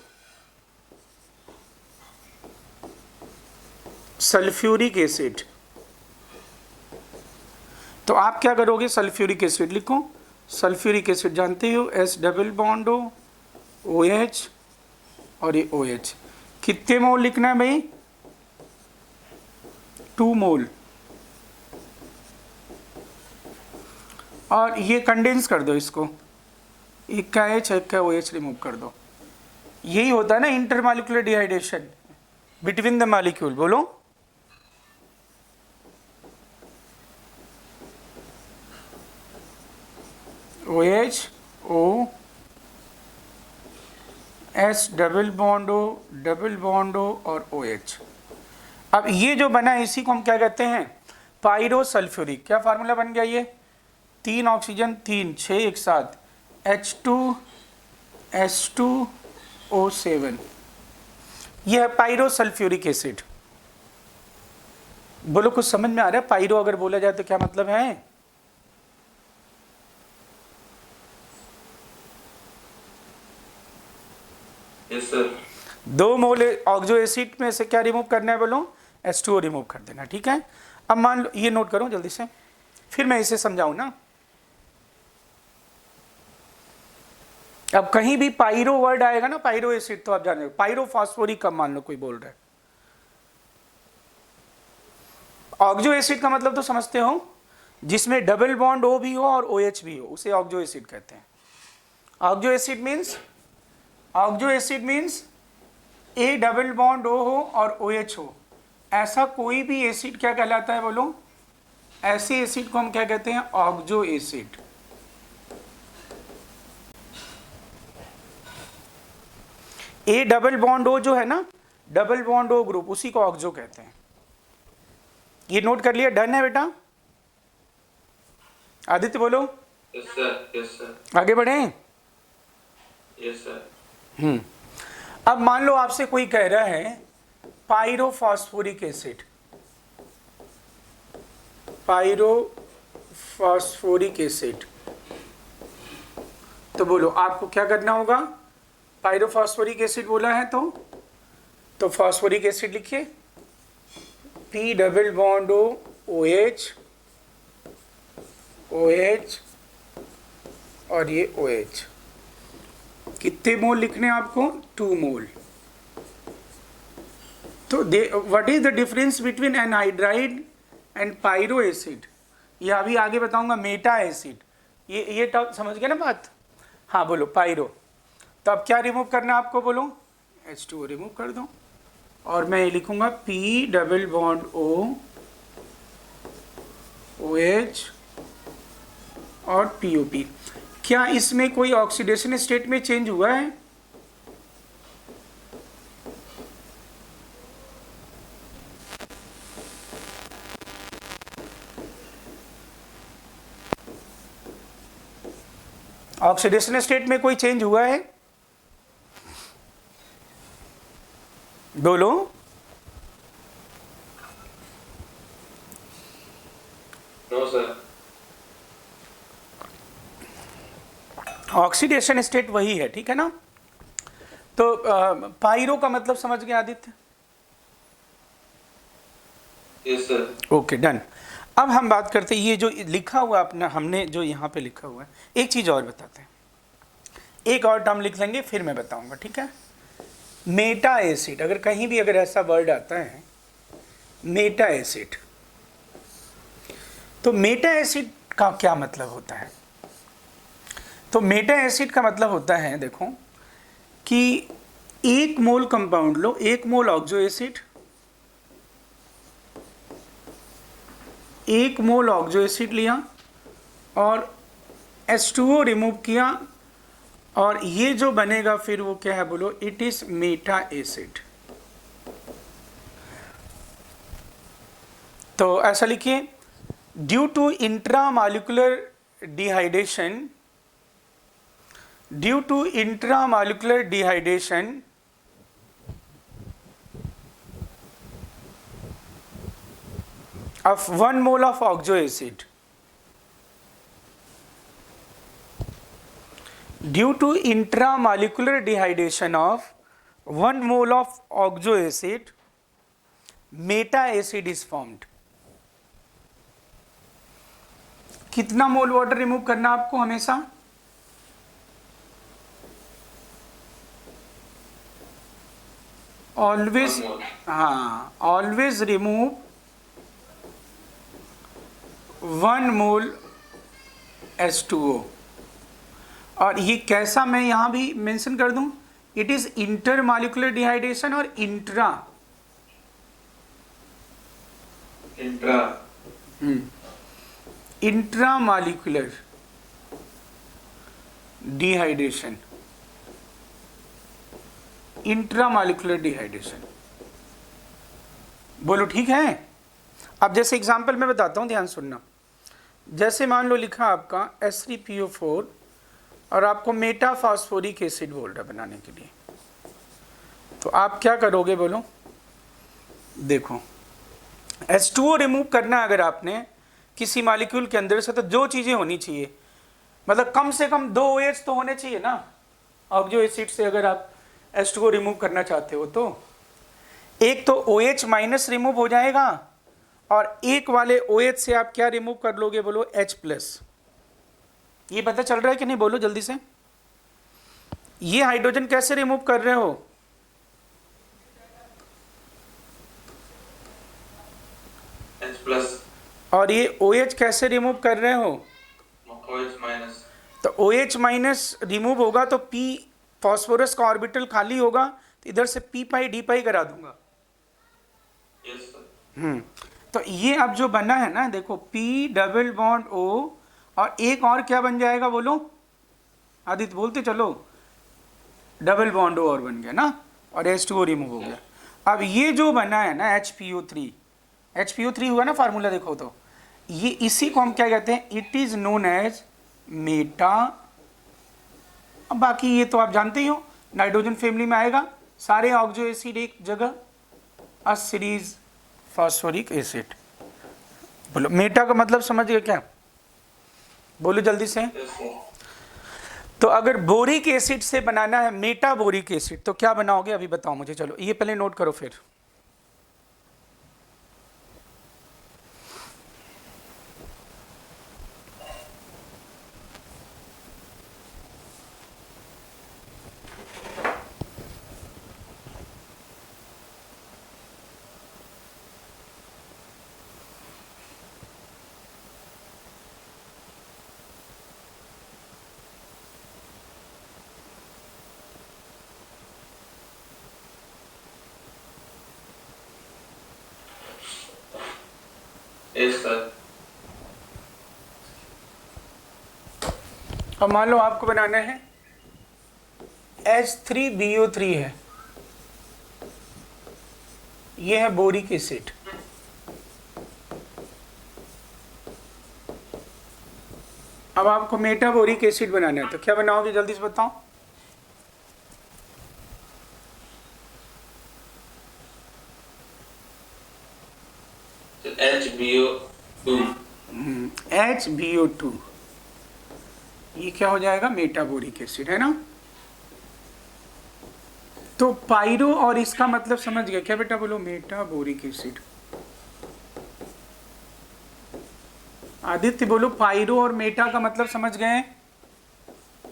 सल्फ्यूरिक एसिड, तो आप क्या करोगे? सल्फ्यूरिक एसिड लिखो. सल्फ्यूरिक एसिड जानते हो, एस डबल बॉन्ड हो, ओ एच और ये ओ एच. कितने मोल लिखना है भाई? 2 मोल. और ये कंडेंस कर दो इसको, एक का एच एक का ओ एच रिमूव कर दो. यही होता है ना intermolecular dehydration between the molecule. बोलो. O H O S double bond O और ओ एच. अब ये जो बना है इसी को हम क्या कहते हैं? Pyro sulphuric. क्या फार्मूला बन गया ये? 3 ऑक्सीजन 3 6 एक साथ H2S2O7. यह है पायरो सल्फ्यूरिक एसिड. बोलो कुछ समझ में आ रहा है? पायरो अगर बोला जाए तो क्या मतलब है? Yes, sir. 2 मोल ऑक्सो एसिड में से क्या रिमूव करना है? बोलो H2O रिमूव कर देना. ठीक है. अब मान लो, ये नोट करो जल्दी से, फिर मैं इसे समझाऊं ना. अब कहीं भी पायरो वर्ड आएगा ना, पायरो एसिड, तो आप जाने. पायरो फास्फोरिक का मान लो कोई बोल रहा है. ऑक्सो एसिड का मतलब तो समझते हो, जिसमें डबल बॉन्ड O भी हो और OH भी हो, उसे ऑक्सो एसिड कहते हैं. Oxo acid means A double bond O हो और OH हो. ऐसा कोई भी एसिड क्या कहलाता है? बोलो. ऐसे एसिड को हम क्या कहते हैं? Oxo acid. A double bond O जो है ना, डबल बॉन्ड O ग्रुप, उसी को ऑक्सो कहते हैं. ये नोट कर लिया? डन है बेटा? आदित्य बोलो. Yes, sir. Yes, sir. आगे बढ़े. Yes, sir. अब मान लो आपसे कोई कह रहा है पायरोफॉस्फोरिक एसिड. पायरोफॉस्फोरिक एसिड, तो बोलो आपको क्या करना होगा? पायरोफॉस्फोरिक एसिड बोला है तो फॉस्फोरिक एसिड लिखिए. P डबल बॉन्ड OH और ये OH. कितने मोल लिखने हैं आपको? 2 मोल. तो what is the difference between anhydride and pyro acid? ये अभी आगे बताऊंगा. मेटा एसिड, ये समझ गए ना बात? हाँ बोलो. पायरो, तो अब क्या रिमूव करना है आपको? बोलो. H2O रिमूव कर दो. और मैं ये लिखूंगा P डबल बॉन्ड OH और POP. क्या इसमें कोई ऑक्सीडेशन स्टेट में चेंज हुआ है? ऑक्सीडेशन स्टेट में कोई चेंज हुआ है? बोलो. No, sir. ऑक्सीडेशन स्टेट वही है, ठीक है ना। तो पायरो का मतलब समझ गए Aditya? Yes sir. Okay done. अब हम बात करते हैं ये जो लिखा हुआ अपना हमने जो यहाँ पे लिखा हुआ है, एक चीज़ और बताते हैं, एक और टर्म लिख लेंगे फिर मैं बताऊंगा, ठीक है। मेटा एसिड, अगर कहीं भी अगर ऐसा वर्ड आता है मेटा एसिड, तो मेटा एसिड का क्या मतलब होता है? तो मेटा एसिड का मतलब होता है, देखो कि एक मोल कंपाउंड लो, एक मोल ऑक्सो एसिड, एक मोल ऑक्सो एसिड लिया और H2O रिमूव किया, और ये जो बनेगा फिर वो क्या है बोलो, इट इज मेटा एसिड। तो ऐसा लिखिए, due to intramolecular dehydration, due to intramolecular dehydration of 1 mole of oxo acid, due to intramolecular dehydration of 1 mole of oxo acid, meta acid is formed. कितना मोल वाटर रिमूव करना आपको हमेशा? Always, हाँ, always remove 1 मोल H2O। और ये कैसा, मैं यहाँ भी मेंशन कर दूं, इट इज इंटरमॉलिक्यूलर डिहाइड्रेशन और intra intramolecular dehydration, intramolecular dehydration, बोलो ठीक है। अब जैसे एग्जांपल मैं बताता हूँ, ध्यान सुनना। जैसे मान लो लिखा आपका H3PO4 और आपको मेटा फास्फोरिक एसिड बोल रहा बनाने के लिए, तो आप क्या करोगे बोलो? देखो, H2O रिमूव करना अगर आपने किसी मॉलिक्यूल के अंदर से, तो जो चीज़ें होनी चाहिए, मतलब कम से कम 2 OH तो होने चाहिए ना ऑक्सो एसिड से, अगर आप H2O रिमूव करना चाहते हो तो। एक तो OH माइनस रिमूव हो जाएगा, और एक वाले OH से आप क्या रिमूव कर लोगे बोलो? H+। ये पता चल रहा है कि नहीं, बोलो जल्दी से। ये हाइड्रोजन कैसे रिमूव कर रहे हो? H+। और ये OH कैसे रिमूव कर रहे हो? OH-। तो OH माइनस रिमूव होगा तो P फॉस्फोरस का ऑर्बिटल खाली होगा, तो इधर से P पाई D पाई करा दूंगा। Yes sir. तो ये अब जो बना है ना, देखो P डबल बॉन्ड O, और एक और क्या बन जाएगा बोलो? आदित्य बोलते चलो, डबल बॉन्ड O और बन गया ना, और H2O रिमूव हो गया। अब ये जो बना है ना HPO3, HPO3 हुआ ना फार्मूला, देखो तो ये इसी को हम क्या कहते हैं? It is known as meta. अब बाकी ये तो आप जानते ही हो, नाइट्रोजन फैमिली में आएगा, सारे ऑक्सो एसिड एक जगह, अ सीरीज फास्फोरिक एसिड। बोलो मेटा का मतलब समझ गए क्या? बोलो जल्दी से। Yes sir. तो अगर बोरिक एसिड से बनाना है मेटा बोरिक एसिड, तो क्या बनाओगे अभी बताओ मुझे। चलो ये पहले नोट करो फिर। Yes sir. अब मान लो आपको बनाना है H3BO3 है, ये है बोरिक एसिड। अब आपको मेटाबोरिक एसिड बनाना है, तो क्या बनाओगे जल्दी से बताओ? HBO2। HBO2। ये क्या हो जाएगा, मेटाबोरिक एसिड, है ना। तो पायरो और इसका मतलब समझ गए क्या बेटा, बोलो मेटाबोरिक एसिड। आदित्य बोलो, पायरो और मेटा का मतलब समझ गए।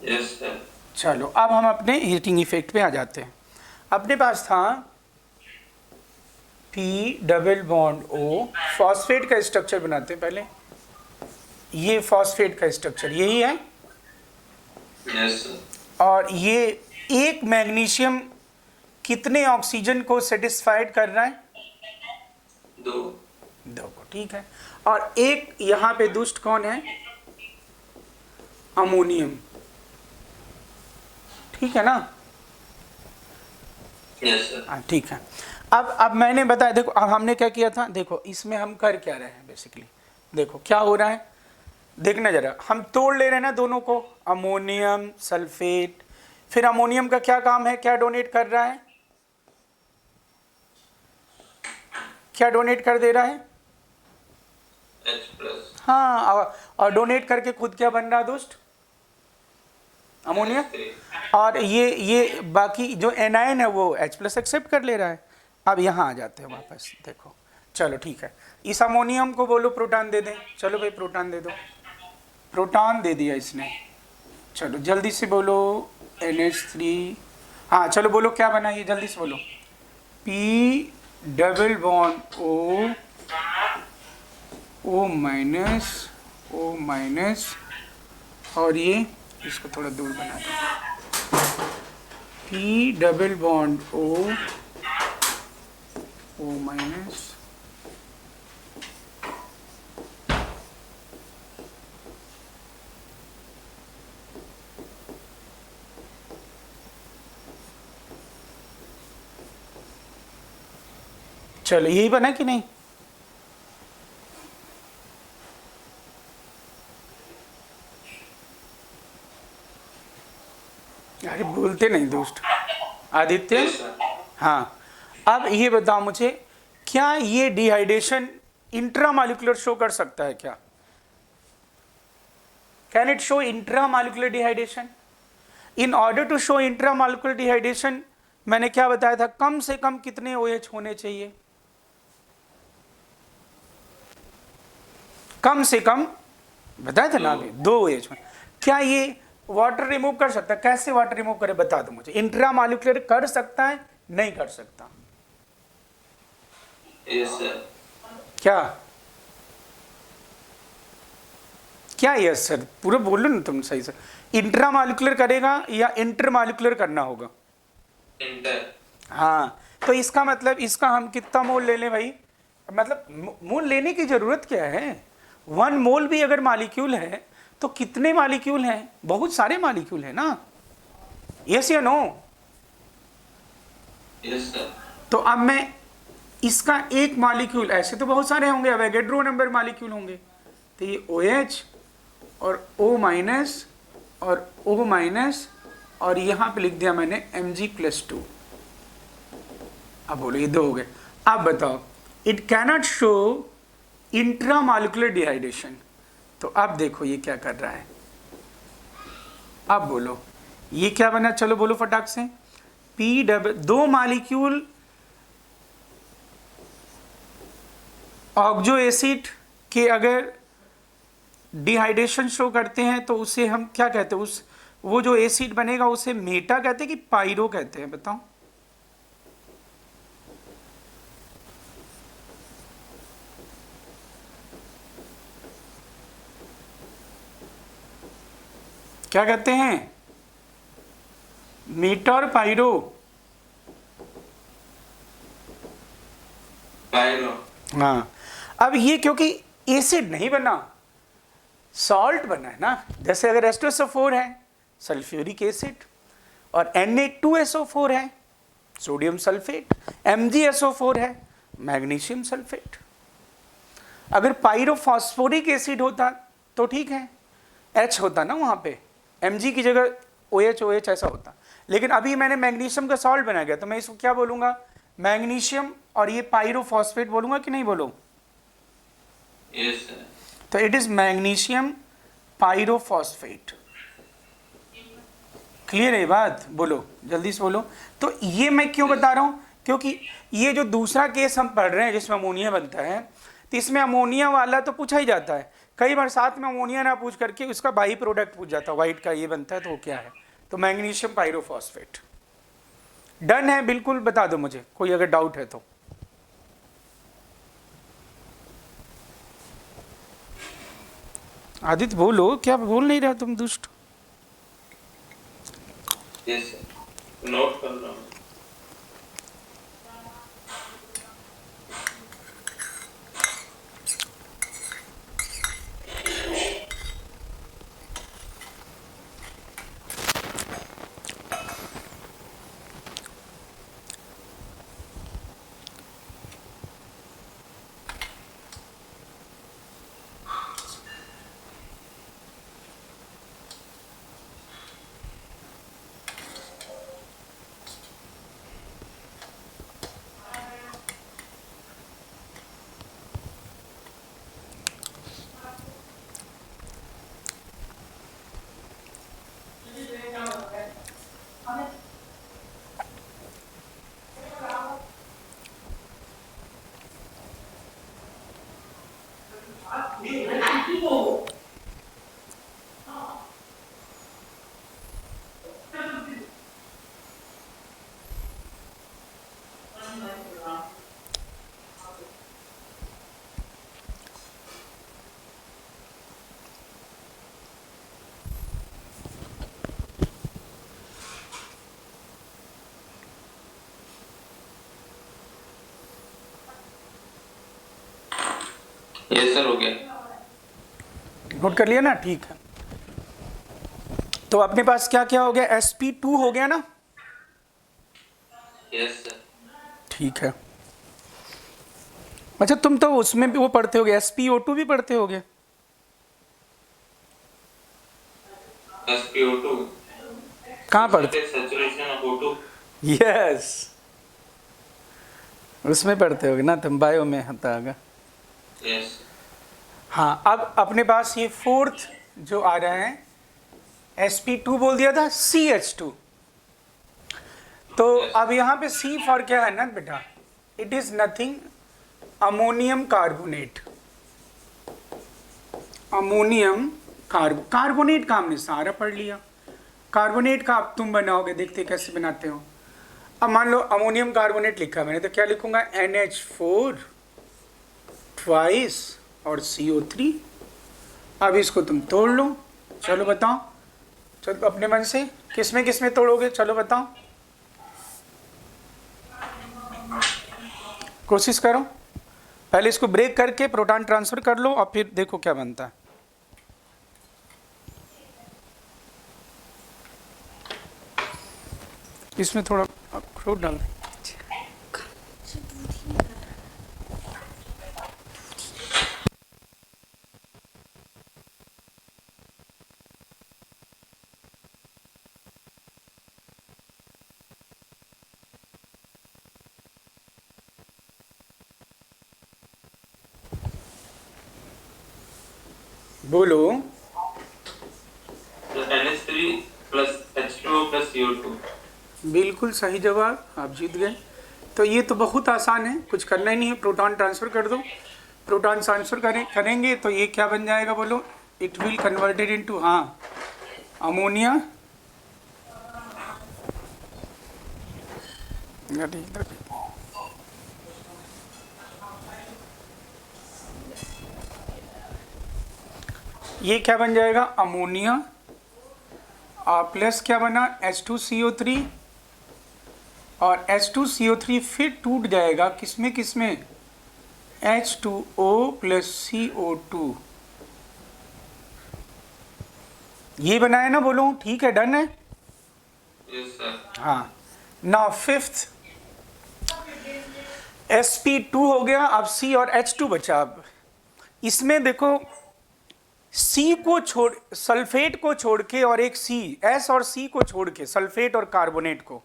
Yes sir. चलो अब हम अपने हीटिंग इफेक्ट पे आ जाते हैं। अपने पास था P double bond O, phosphate का स्ट्रक्चर बनाते हैं पहले। ये फॉस्फेट का स्ट्रक्चर यही है। Yes sir. और ये एक मैग्नीशियम कितने ऑक्सीजन को सेटिस्फाइड कर रहा है, 2। 2 को, ठीक है। और एक यहाँ पे दुष्ट कौन है, अमोनियम, ठीक है ना। Yes sir. हाँ ठीक है। अब मैंने बताया, देखो अब हमने क्या किया था, देखो इसमें हम कर क्या रहे हैं बेसिकली, देखो क्या हो रहा है, देखना जरा, हम तोड़ ले रहे हैं ना दोनों को, अमोनियम सल्फेट। फिर अमोनियम का क्या काम है, क्या डोनेट कर रहा है, क्या डोनेट कर दे रहा है, H+। हाँ, और डोनेट करके खुद क्या बन रहा है दुष्ट, अमोनिया। H3। और ये बाकी जो एनायन है वो H+ एक्सेप्ट कर ले रहा है। अब यहाँ आ जाते हैं वापस, देखो चलो ठीक है, इस अमोनियम को बोलो प्रोटॉन दे दें, चलो भाई प्रोटॉन दे दो, प्रोटॉन दे दिया इसने। चलो जल्दी से बोलो NH3, हाँ चलो बोलो क्या बना ये, जल्दी से बोलो, P double bond O minus, और ये इसको थोड़ा दूर बना दो, P double bond O minus, चलो यही बना कि नहीं, अरे बोलते नहीं दोस्त, आदित्य। Yes sir. हाँ, अब ये बताओ मुझे, क्या ये डिहाइड्रेशन इंट्रामॉलिक्यूलर शो कर सकता है क्या, can it show intramolecular dehydration. In order to show intramolecular dehydration मैंने क्या बताया था, कम से कम कितने OH होने चाहिए, कम से कम बताया था ना अभी, 2 OH में। क्या ये वाटर रिमूव कर सकता है, कैसे वाटर रिमूव करे बता दो मुझे, इंट्रामॉलिक्यूलर कर सकता है, नहीं कर सकता, यस सर। क्या क्या यस सर, पूरा बोलो ना तुम सही से, इंट्रामॉलिक्यूलर करेगा या इंटरमॉलिक्यूलर करना होगा, इंटर। हाँ। तो इसका मतलब इसका हम कितना मोल ले लें भाई, मतलब मोल लेने की जरूरत क्या है, 1 मोल भी अगर मॉलिक्यूल है तो कितने मॉलिक्यूल हैं, बहुत सारे मॉलिक्यूल हैं ना, यस या नो। Yes sir. तो अब मैं इसका एक मॉलिक्यूल, ऐसे तो बहुत सारे होंगे, अवोगाड्रो नंबर मॉलिक्यूल होंगे, तो ये OH और O माइनस और O माइनस, और यहाँ पे लिख दिया मैंने Mg+2। अब बोलो ये 2 हो गए। अब बताओ, it cannot show intramolecular dehydration, तो अब देखो ये क्या कर रहा है, अब बोलो ये क्या बना, चलो बोलो फटाक से, P double, 2 molecule oxo acid के अगर डिहाइड्रेशन शो करते हैं तो उसे हम क्या कहते हैं, उस वो जो एसिड बनेगा उसे मेटा कहते हैं कि पायरो कहते हैं, बताओ। क्या कहते हैं, मेटा और पायरो, पायरो। हाँ। अब ये क्योंकि एसिड नहीं बना, सॉल्ट बना है ना, जैसे अगर H2SO4 है सल्फ्यूरिक एसिड, और Na2SO4 है सोडियम सल्फेट, MgSO4 है मैग्नीशियम सल्फेट। अगर पायरोफॉस्फोरिक एसिड होता तो ठीक है, H होता ना वहाँ पे, Mg की जगह OH ऐसा होता, लेकिन अभी मैंने मैग्नीशियम का सॉल्ट बनाया गया तो मैं इसको क्या बोलूँगा, मैग्नीशियम और ये पायरोफॉस्फेट बोलूँगा कि नहीं बोलूँ, यस सर। तो it is magnesium pyrophosphate, clear है बात? बोलो जल्दी से बोलो। तो ये मैं क्यों बता रहा हूँ, क्योंकि ये जो दूसरा केस हम पढ़ रहे हैं जिसमें अमोनिया बनता है, तो इसमें अमोनिया वाला तो पूछा ही जाता है। कई बार साथ में अमोनिया ना पूछ करके उसका बाई प्रोडक्ट पूछ जाता है, व्हाइट का ये बनता है तो वो क्या है, तो मैग्नीशियम पायरोफॉस्फेट। डन है बिल्कुल, बता दो मुझे कोई अगर डाउट है तो। आदित्य बोलो, क्या बोल नहीं रहा तुम दुष्ट? यस सर, नोट कर रहा हूँ। यस सर, हो गया। नोट कर लिया ना? ठीक है। तो अपने पास क्या क्या हो गया, sp2 हो गया ना? Yes sir. ठीक है। अच्छा तुम तो उसमें भी वो पढ़ते होगे, spo2 भी पढ़ते होगे। spo2 कहाँ पढ़ते? Saturation of O2। यस, उसमें पढ़ते होगे ना तुम, बायो में होता होगा। यस। हाँ, अब अपने पास ये फोर्थ जो आ रहा है sp2 बोल दिया था, CH2। तो अब यहाँ पे C फॉर क्या है ना बेटा, it is nothing, ammonium carbonate. Ammonium carbonate का हमने सारा पढ़ लिया। कार्बोनेट का अब तुम बनाओगे, देखते कैसे बनाते हो। अब मान लो अमोनियम कार्बोनेट लिखा मैंने, तो क्या लिखूंगा, NH4 ट्वाइस और CO3। अब इसको तुम तोड़ लो, चलो बताओ, चलो अपने मन से किस में तोड़ोगे, चलो बताओ, कोशिश करो। पहले इसको ब्रेक करके प्रोटॉन ट्रांसफर कर लो और फिर देखो क्या बनता है। इसमें थोड़ा अखरोट डाल दें। बोलो। NH3 plus H2O plus CO2। बिल्कुल सही जवाब, आप जीत गए। तो ये तो बहुत आसान है, कुछ करना ही नहीं है, प्रोटॉन ट्रांसफ़र कर दो। प्रोटॉन ट्रांसफ़र करेंगे तो ये क्या बन जाएगा बोलो, इट विल कन्वर्टेड इनटू, हाँ, अमोनिया। ये क्या बन जाएगा, अमोनिया प्लस क्या बना, H2CO3, और H2CO3 फिर टूट जाएगा किसमें H2O प्लस CO2। ये बनाया ना, बोलो ठीक है, डन है। Yes sir. हाँ, नाउ फिफ्थ sp2 हो गया, अब C और H2 बचा। अब इसमें देखो, C को छोड़, सल्फेट को छोड़ के, और एक C, S और C को छोड़ के, सल्फेट और कार्बोनेट को,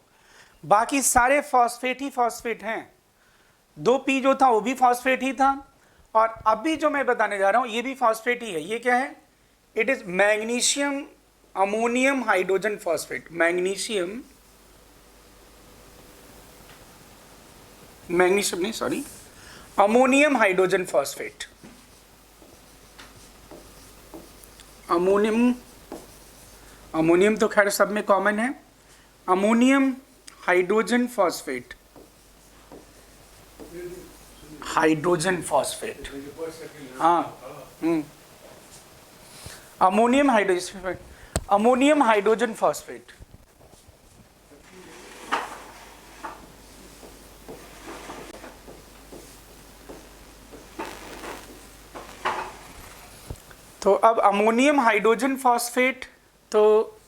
बाकी सारे फॉस्फेट ही फॉस्फेट हैं। 2P जो था वो भी फॉस्फेट ही था, और अभी जो मैं बताने जा रहा हूं ये भी फॉस्फेट ही है। ये क्या है, it is magnesium ammonium hydrogen phosphate, magnesium नहीं sorry, ammonium hydrogen phosphate, ammonium तो खैर सब में कॉमन है, ammonium hydrogen phosphate, hydrogen phosphate, हाँ, अमोनियम हाइड्रोजन फॉस्फेट। तो अब अमोनियम हाइड्रोजन फॉस्फेट, तो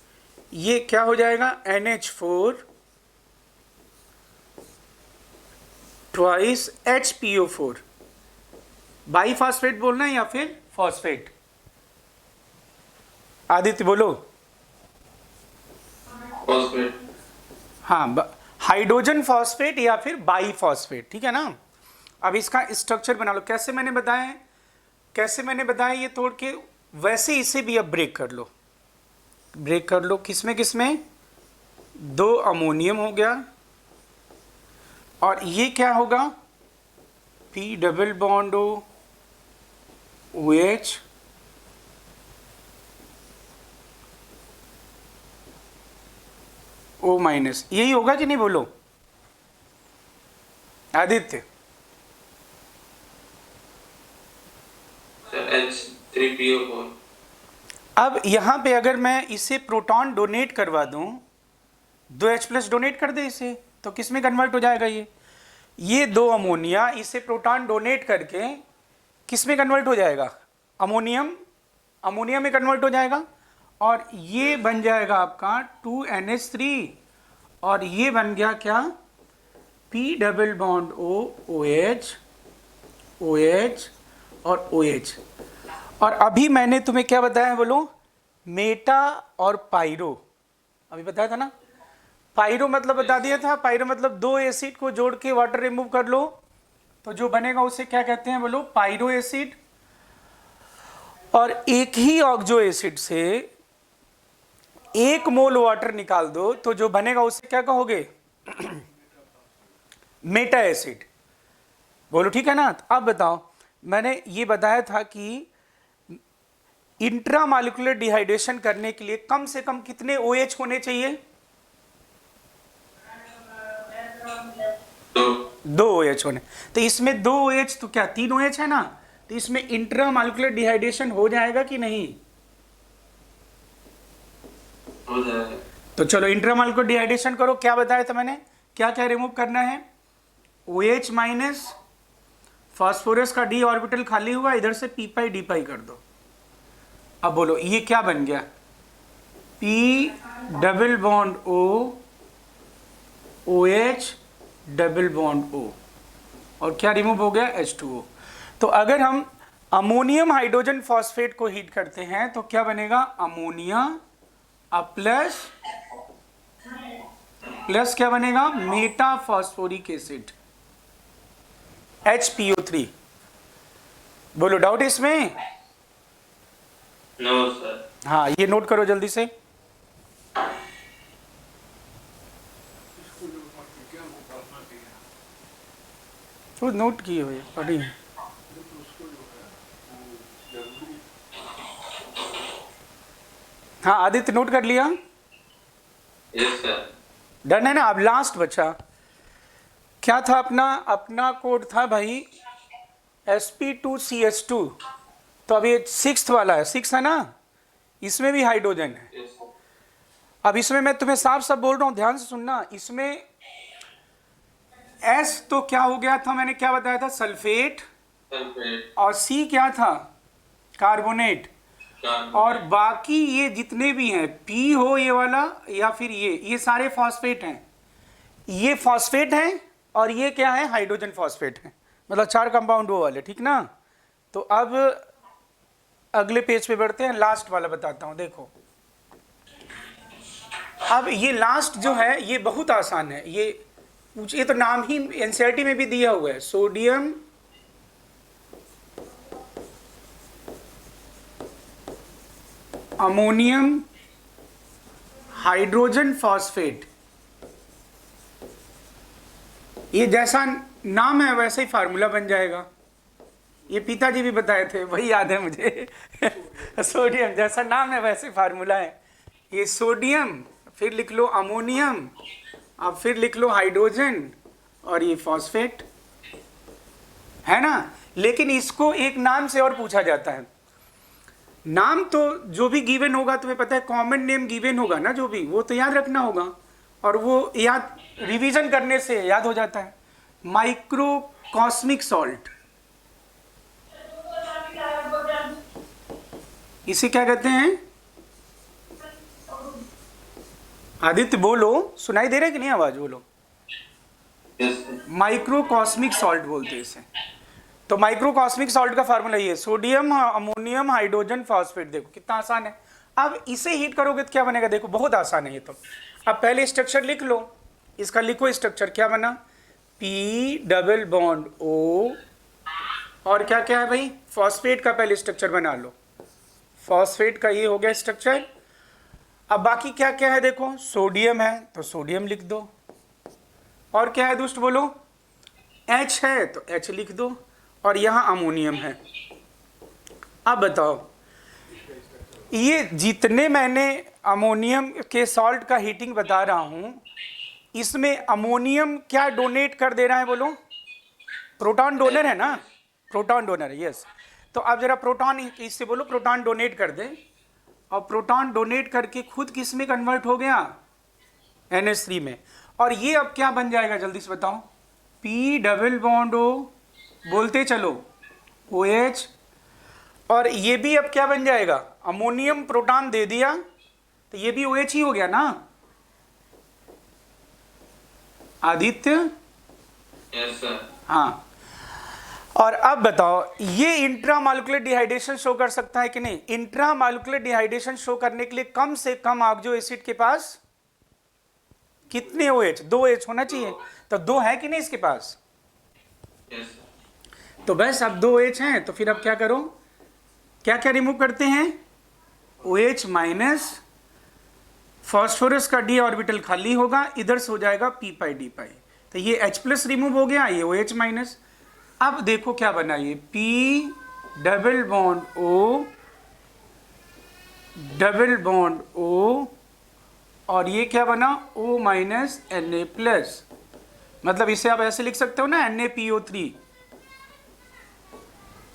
ये क्या हो जाएगा, NH4 twice HPO4, by phosphate बोलना है या फिर फॉस्फेट? आदित्य बोलो। फॉस्फेट। हाँ, हाइड्रोजन फॉस्फेट या फिर बाई फॉस्फेट, ठीक है ना। अब इसका स्ट्रक्चर बना लो, कैसे मैंने बताया ये तोड़ के, वैसे इसे भी अब ब्रेक कर लो, किसमें 2 अमोनियम हो गया, और ये क्या होगा, P double bond OH, O-, यही होगा कि नहीं, बोलो आदित्य। H3PO4। अब यहाँ पे अगर मैं इसे प्रोटॉन डोनेट करवा दूं, 2H+ डोनेट कर दे इसे, तो किस में कन्वर्ट हो जाएगा, ये 2 अमोनिया इसे प्रोटॉन डोनेट करके किस में कन्वर्ट हो जाएगा, अमोनिया में कन्वर्ट हो जाएगा, और ये बन जाएगा आपका 2NH3, और ये बन गया क्या, P डबल बॉन्ड OH और OH। और अभी मैंने तुम्हें क्या बताया, बोलो, मेटा और पायरो, अभी बताया था ना। पायरो मतलब बता दिया था, पायरो मतलब 2 एसिड को जोड़ के वाटर रिमूव कर लो, तो जो बनेगा उसे क्या कहते हैं, बोलो, पायरो एसिड। और एक ही ऑक्सो एसिड से 1 मोल वाटर निकाल दो, तो जो बनेगा उसे क्या कहोगे, मेटा एसिड, बोलो, ठीक है ना। अब बताओ, मैंने ये बताया था कि इंट्रामॉलिक्यूलर डिहाइड्रेशन करने के लिए कम से कम कितने OH होने चाहिए, 2 OH होने, तो इसमें 2 OH, तो क्या 3 OH है ना, तो इसमें इंट्रामॉलिक्यूलर डिहाइड्रेशन हो जाएगा कि नहीं, हो जाएगा। तो चलो इंट्रामॉलिक्यूलर डिहाइड्रेशन करो, क्या बताया था मैंने, क्या क्या रिमूव करना है, OH-, फास्फोरस का D ऑर्बिटल खाली हुआ, इधर से P पाई D पाई कर दो। अब बोलो ये क्या बन गया, P double bond O OH double bond O, और क्या रिमूव हो गया, H2O। तो अगर हम अमोनियम हाइड्रोजन फॉस्फेट को हीट करते हैं तो क्या बनेगा, अमोनिया प्लस क्या बनेगा, मेटा फॉस्फोरिक एसिड HPO3। बोलो डाउट इसमें, नो सर। हाँ, ये नोट करो जल्दी से। तो नोट किए हुए पढ़ी, हाँ आदित्य नोट कर लिया, यस सर। डन है ना। अब लास्ट बचा, क्या था अपना कोड था भाई Sp2CH2, तो अब ये 6th वाला है, 6 है ना, इसमें भी हाइड्रोजन है। Yes sir. अब इसमें मैं तुम्हें साफ बोल रहा हूँ, ध्यान से सुनना, इसमें S तो क्या हो गया था, मैंने क्या बताया था, सल्फेट, सल्फेट। और C क्या था, कार्बोनेट, और बाकी ये जितने भी हैं, P हो ये वाला या फिर ये सारे फॉस्फेट हैं, ये फॉस्फेट हैं, और ये क्या है, हाइड्रोजन फॉस्फेट है, मतलब 4 कंपाउंड वो वाले, ठीक ना। तो अब अगले पेज पे बढ़ते हैं, लास्ट वाला बताता हूं, देखो। अब ये लास्ट जो है ये बहुत आसान है, ये तो नाम ही एनसीईआरटी में भी दिया हुआ है, सोडियम अमोनियम हाइड्रोजन फॉस्फेट। ये जैसा नाम है वैसे ही फार्मूला बन जाएगा। ये पिताजी भी बताए थे, वही याद है मुझे। सोडियम जैसा नाम है वैसे फार्मूला है। ये सोडियम, फिर लिख लो अमोनियम, अब फिर लिख लो हाइड्रोजन, और ये फॉस्फेट, है ना। लेकिन इसको एक नाम से और पूछा जाता है। नाम तो जो भी गिवन होगा, तुम्हें पता है कॉमन नेम गिवन होगा ना, जो भी वो तो याद रखना होगा, और वो याद रिवीजन करने से याद हो जाता है। माइक्रोकॉस्मिक सॉल्ट, इसे क्या कहते हैं? आदित्य बोलो, सुनाई दे रहा है कि नहीं आवाज? बोलो। माइक्रोकॉस्मिक सॉल्ट बोलते हैं इसे। तो माइक्रोकॉस्मिक सॉल्ट का फार्मूला ये, सोडियम अमोनियम हाइड्रोजन फॉस्फेट। देखो कितना आसान है। अब इसे हीट करोगे तो क्या बनेगा? देखो बहुत आसान है ये तो। अब पहले स्ट्रक्चर लिख लो, इसका लिखो स्ट्रक्चर क्या बना, पी डबल बॉन्ड ओ, और क्या क्या है भाई, फॉस्फेट का पहले स्ट्रक्चर बना लो। फॉस्फेट का ये हो गया स्ट्रक्चर। अब बाकी क्या क्या है देखो, सोडियम है तो सोडियम लिख दो, और क्या है दुष्ट बोलो, H है तो H लिख दो, और यहाँ अमोनियम है। अब बताओ, ये जितने मैंने अमोनियम के सॉल्ट का हीटिंग बता रहा हूँ, इसमें अमोनियम क्या डोनेट कर दे रहा है बोलो? प्रोटॉन डोनर है ना, प्रोटॉन डोनर है, यस। तो अब जरा प्रोटॉन इससे बोलो प्रोटॉन डोनेट कर दे, और प्रोटॉन डोनेट करके खुद किस में कन्वर्ट हो गया? NH3 में। और ये अब क्या बन जाएगा जल्दी से बताओ, P डबल बॉन्ड O, बोलते चलो, OH, और ये भी अब क्या बन जाएगा? अमोनियम प्रोटॉन दे दिया तो ये भी OH ही हो गया ना आदित्य? Yes sir. हाँ। और अब बताओ, ये इंट्रामॉलिक्यूलर डिहाइड्रेशन शो कर सकता है कि नहीं? इंट्रामॉलिक्यूलर डिहाइड्रेशन शो करने के लिए कम से कम ऑक्सो एसिड के पास कितने OH? 2 H होना चाहिए। तो 2 है कि नहीं इसके पास? Yes sir. तो बस अब 2 H हैं, तो फिर अब क्या करो, क्या क्या रिमूव करते हैं? OH माइनस, फॉस्फोरस का d ऑर्बिटल खाली होगा, इधर से हो जाएगा p पाई d पाई, तो ये H प्लस रिमूव हो गया, ये OH माइनस। अब देखो क्या बना, ये P double bond O double bond O, और ये क्या बना, O माइनस Na प्लस, मतलब इसे आप ऐसे लिख सकते हो ना, NaPO3।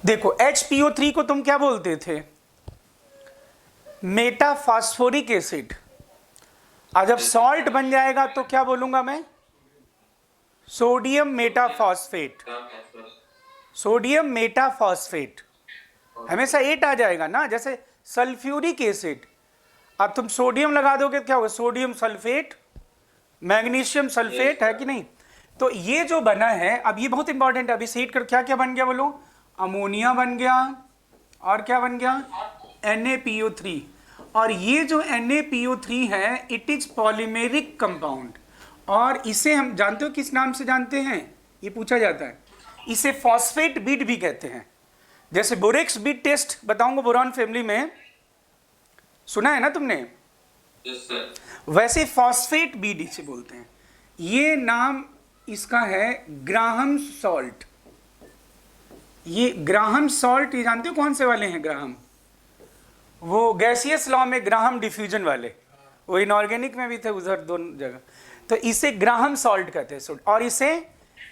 देखो HPO3 को तुम क्या बोलते थे? Metaphosphoric acid. और जब सॉल्ट बन जाएगा तो क्या बोलूंगा मैं? सोडियम मेटाफॉस्फेट। सोडियम मेटाफॉस्फेट, हमेशा 8 आ जाएगा ना, जैसे सल्फ्यूरिक एसिड। अब तुम सोडियम लगा दोगे क्या होगा? सोडियम सल्फेट, मैग्नीशियम सल्फेट, है कि नहीं? तो ये जो बना है, अब ये बहुत इंपॉर्टेंट है, अभी से हीट कर क्या क्या बन गया बोलो? अमोनिया बन गया, और क्या बन गया? NaPO3। और ये जो NaPO3 है, इट इज पॉलीमेरिक कंपाउंड, और इसे हम जानते हो किस नाम से जानते हैं? ये पूछा जाता है, इसे फॉस्फेट बीट भी कहते हैं। जैसे बोरेक्स बीट टेस्ट बताऊंगा, बोरॉन फैमिली में सुना है ना तुमने? Yes sir. वैसे फॉस्फेट बीट इसे बोलते हैं। ये नाम इसका है ग्राहम सॉल्ट। ये ग्राहम सॉल्ट, ये जानते हो कौन से वाले हैं ग्राहम? वो गैसियस लॉ में ग्राहम डिफ्यूजन वाले, वो इनऑर्गेनिक में भी थे, उधर दोनों जगह। तो इसे ग्राहम सॉल्ट कहते हैं, और इसे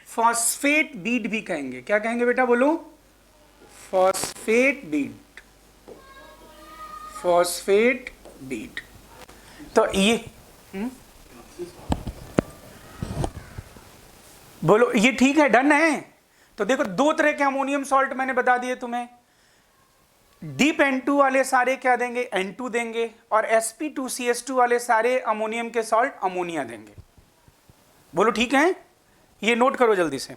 फॉस्फेट बीट भी कहेंगे। क्या कहेंगे बेटा बोलो? Phosphate bead, phosphate bead. तो ये बोलो, ये ठीक है, डन है? तो देखो 2 तरह के अमोनियम सॉल्ट मैंने बता दिए तुम्हें। डीप N2 वाले सारे क्या देंगे? N2 देंगे, और Sp2CH2 वाले सारे अमोनियम के सॉल्ट अमोनिया देंगे। बोलो ठीक है? ये नोट करो जल्दी से।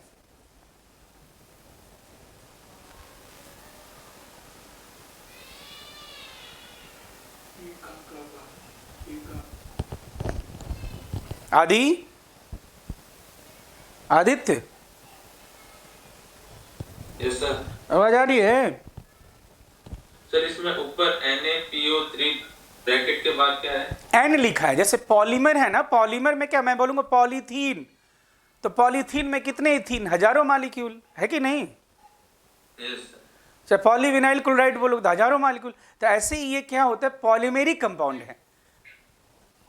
Aditya, yes sir. आवाज आ रही है? सर इसमें ऊपर NaPO3 ब्रैकेट के बाद क्या है? एन लिखा है। जैसे पॉलीमर है ना, पॉलीमर में क्या मैं बोलूंगा पॉलीथीन, तो पॉलीथीन में कितने इथीन, हजारों मॉलिक्यूल है कि नहीं। Yes sir. चाहे पॉलीविनाइल क्लोराइड बोलो तो हजारों मॉलिक्यूल। तो ऐसे ही ये क्या होता है, पॉलीमेरिक कंपाउंड है।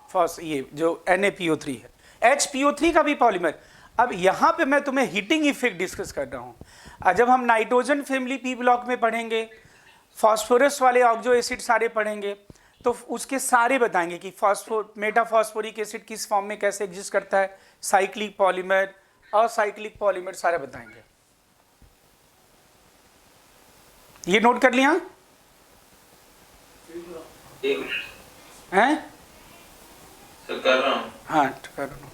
फॉस ये जो Na-PO3 है, HPO3 का भी पॉलीमर। अब यहाँ पे मैं तुम्हें हीटिंग इफेक्ट डिस्कस कर रहा हूँ। जब हम नाइट्रोजन फैमिली पी ब्लॉक में पढ़ेंगे, फास्फोरस वाले ऑक्सो एसिड सारे पढ़ेंगे, तो उसके सारे बताएंगे कि मेटाफॉस्फोरिक एसिड किस फॉर्म में कैसे एग्जिस्ट करता है, साइक्लिक पॉलीमर, असाइक्लिक पॉलीमर सारे बताएंगे। ये नोट कर लिया हैं? सर कर रहा हूँ। हाँ कर लो।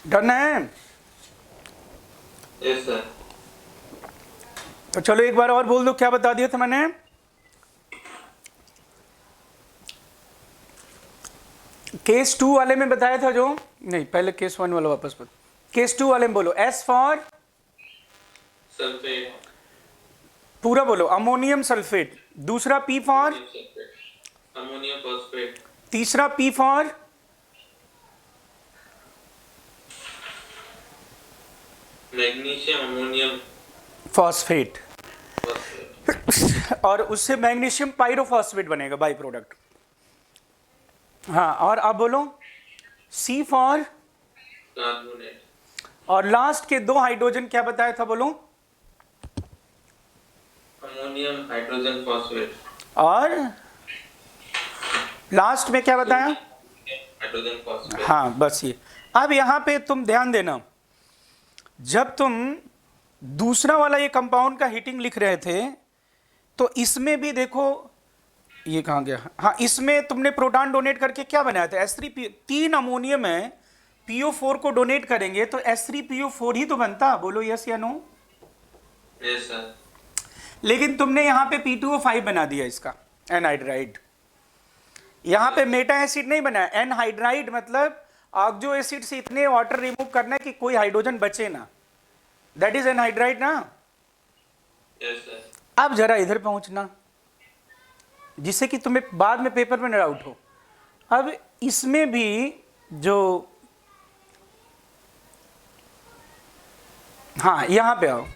डन है? Yes sir. तो चलो एक बार और बोल दो, क्या बता दिया था मैंने? केस 2 वाले में बताया था जो, नहीं पहले केस 1 वाला वापस बोलो। केस 2 वाले में बोलो, एस फॉर सल्फेट, पूरा बोलो, अमोनियम सल्फेट। दूसरा पी फॉर, अमोनियम फॉस्फेट, तीसरा P for magnesium ammonium phosphate, phosphate, और उससे मैग्नीशियम पायरोफॉस्फेट बनेगा बाई प्रोडक्ट। हाँ, और अब बोलो सी फॉर, कार्बोनेट, और लास्ट के 2 हाइड्रोजन क्या बताया था बोलो? अमोनियम हाइड्रोजन फॉस्फेट, और लास्ट में क्या बताया? Hydrogen phosphate. हाँ बस ये। अब यहाँ पे तुम ध्यान देना, जब तुम दूसरा वाला ये कंपाउंड का हीटिंग लिख रहे थे, तो इसमें भी देखो ये कहाँ गया। हाँ, इसमें तुमने प्रोटॉन डोनेट करके क्या बनाया था, S3P, 3 अमोनियम है, PO4 को डोनेट करेंगे तो S3PO4 ही तो बनता। बोलो यस या नो? Yes sir. लेकिन तुमने यहाँ पे P2O5 बना दिया इसका, एनहाइड्राइड। यहाँ पे मेटा एसिड नहीं बनाया, एनहाइड्राइड, मतलब ऑक्सो एसिड से इतने वाटर रिमूव करना है कि कोई हाइड्रोजन बचे ना, दैट इज एनहाइड्राइड ना। Yes sir. अब जरा इधर पहुंचना, जिससे कि तुम्हें बाद में पेपर में न डाउट हो। अब इसमें भी जो, हाँ यहां पे आओ,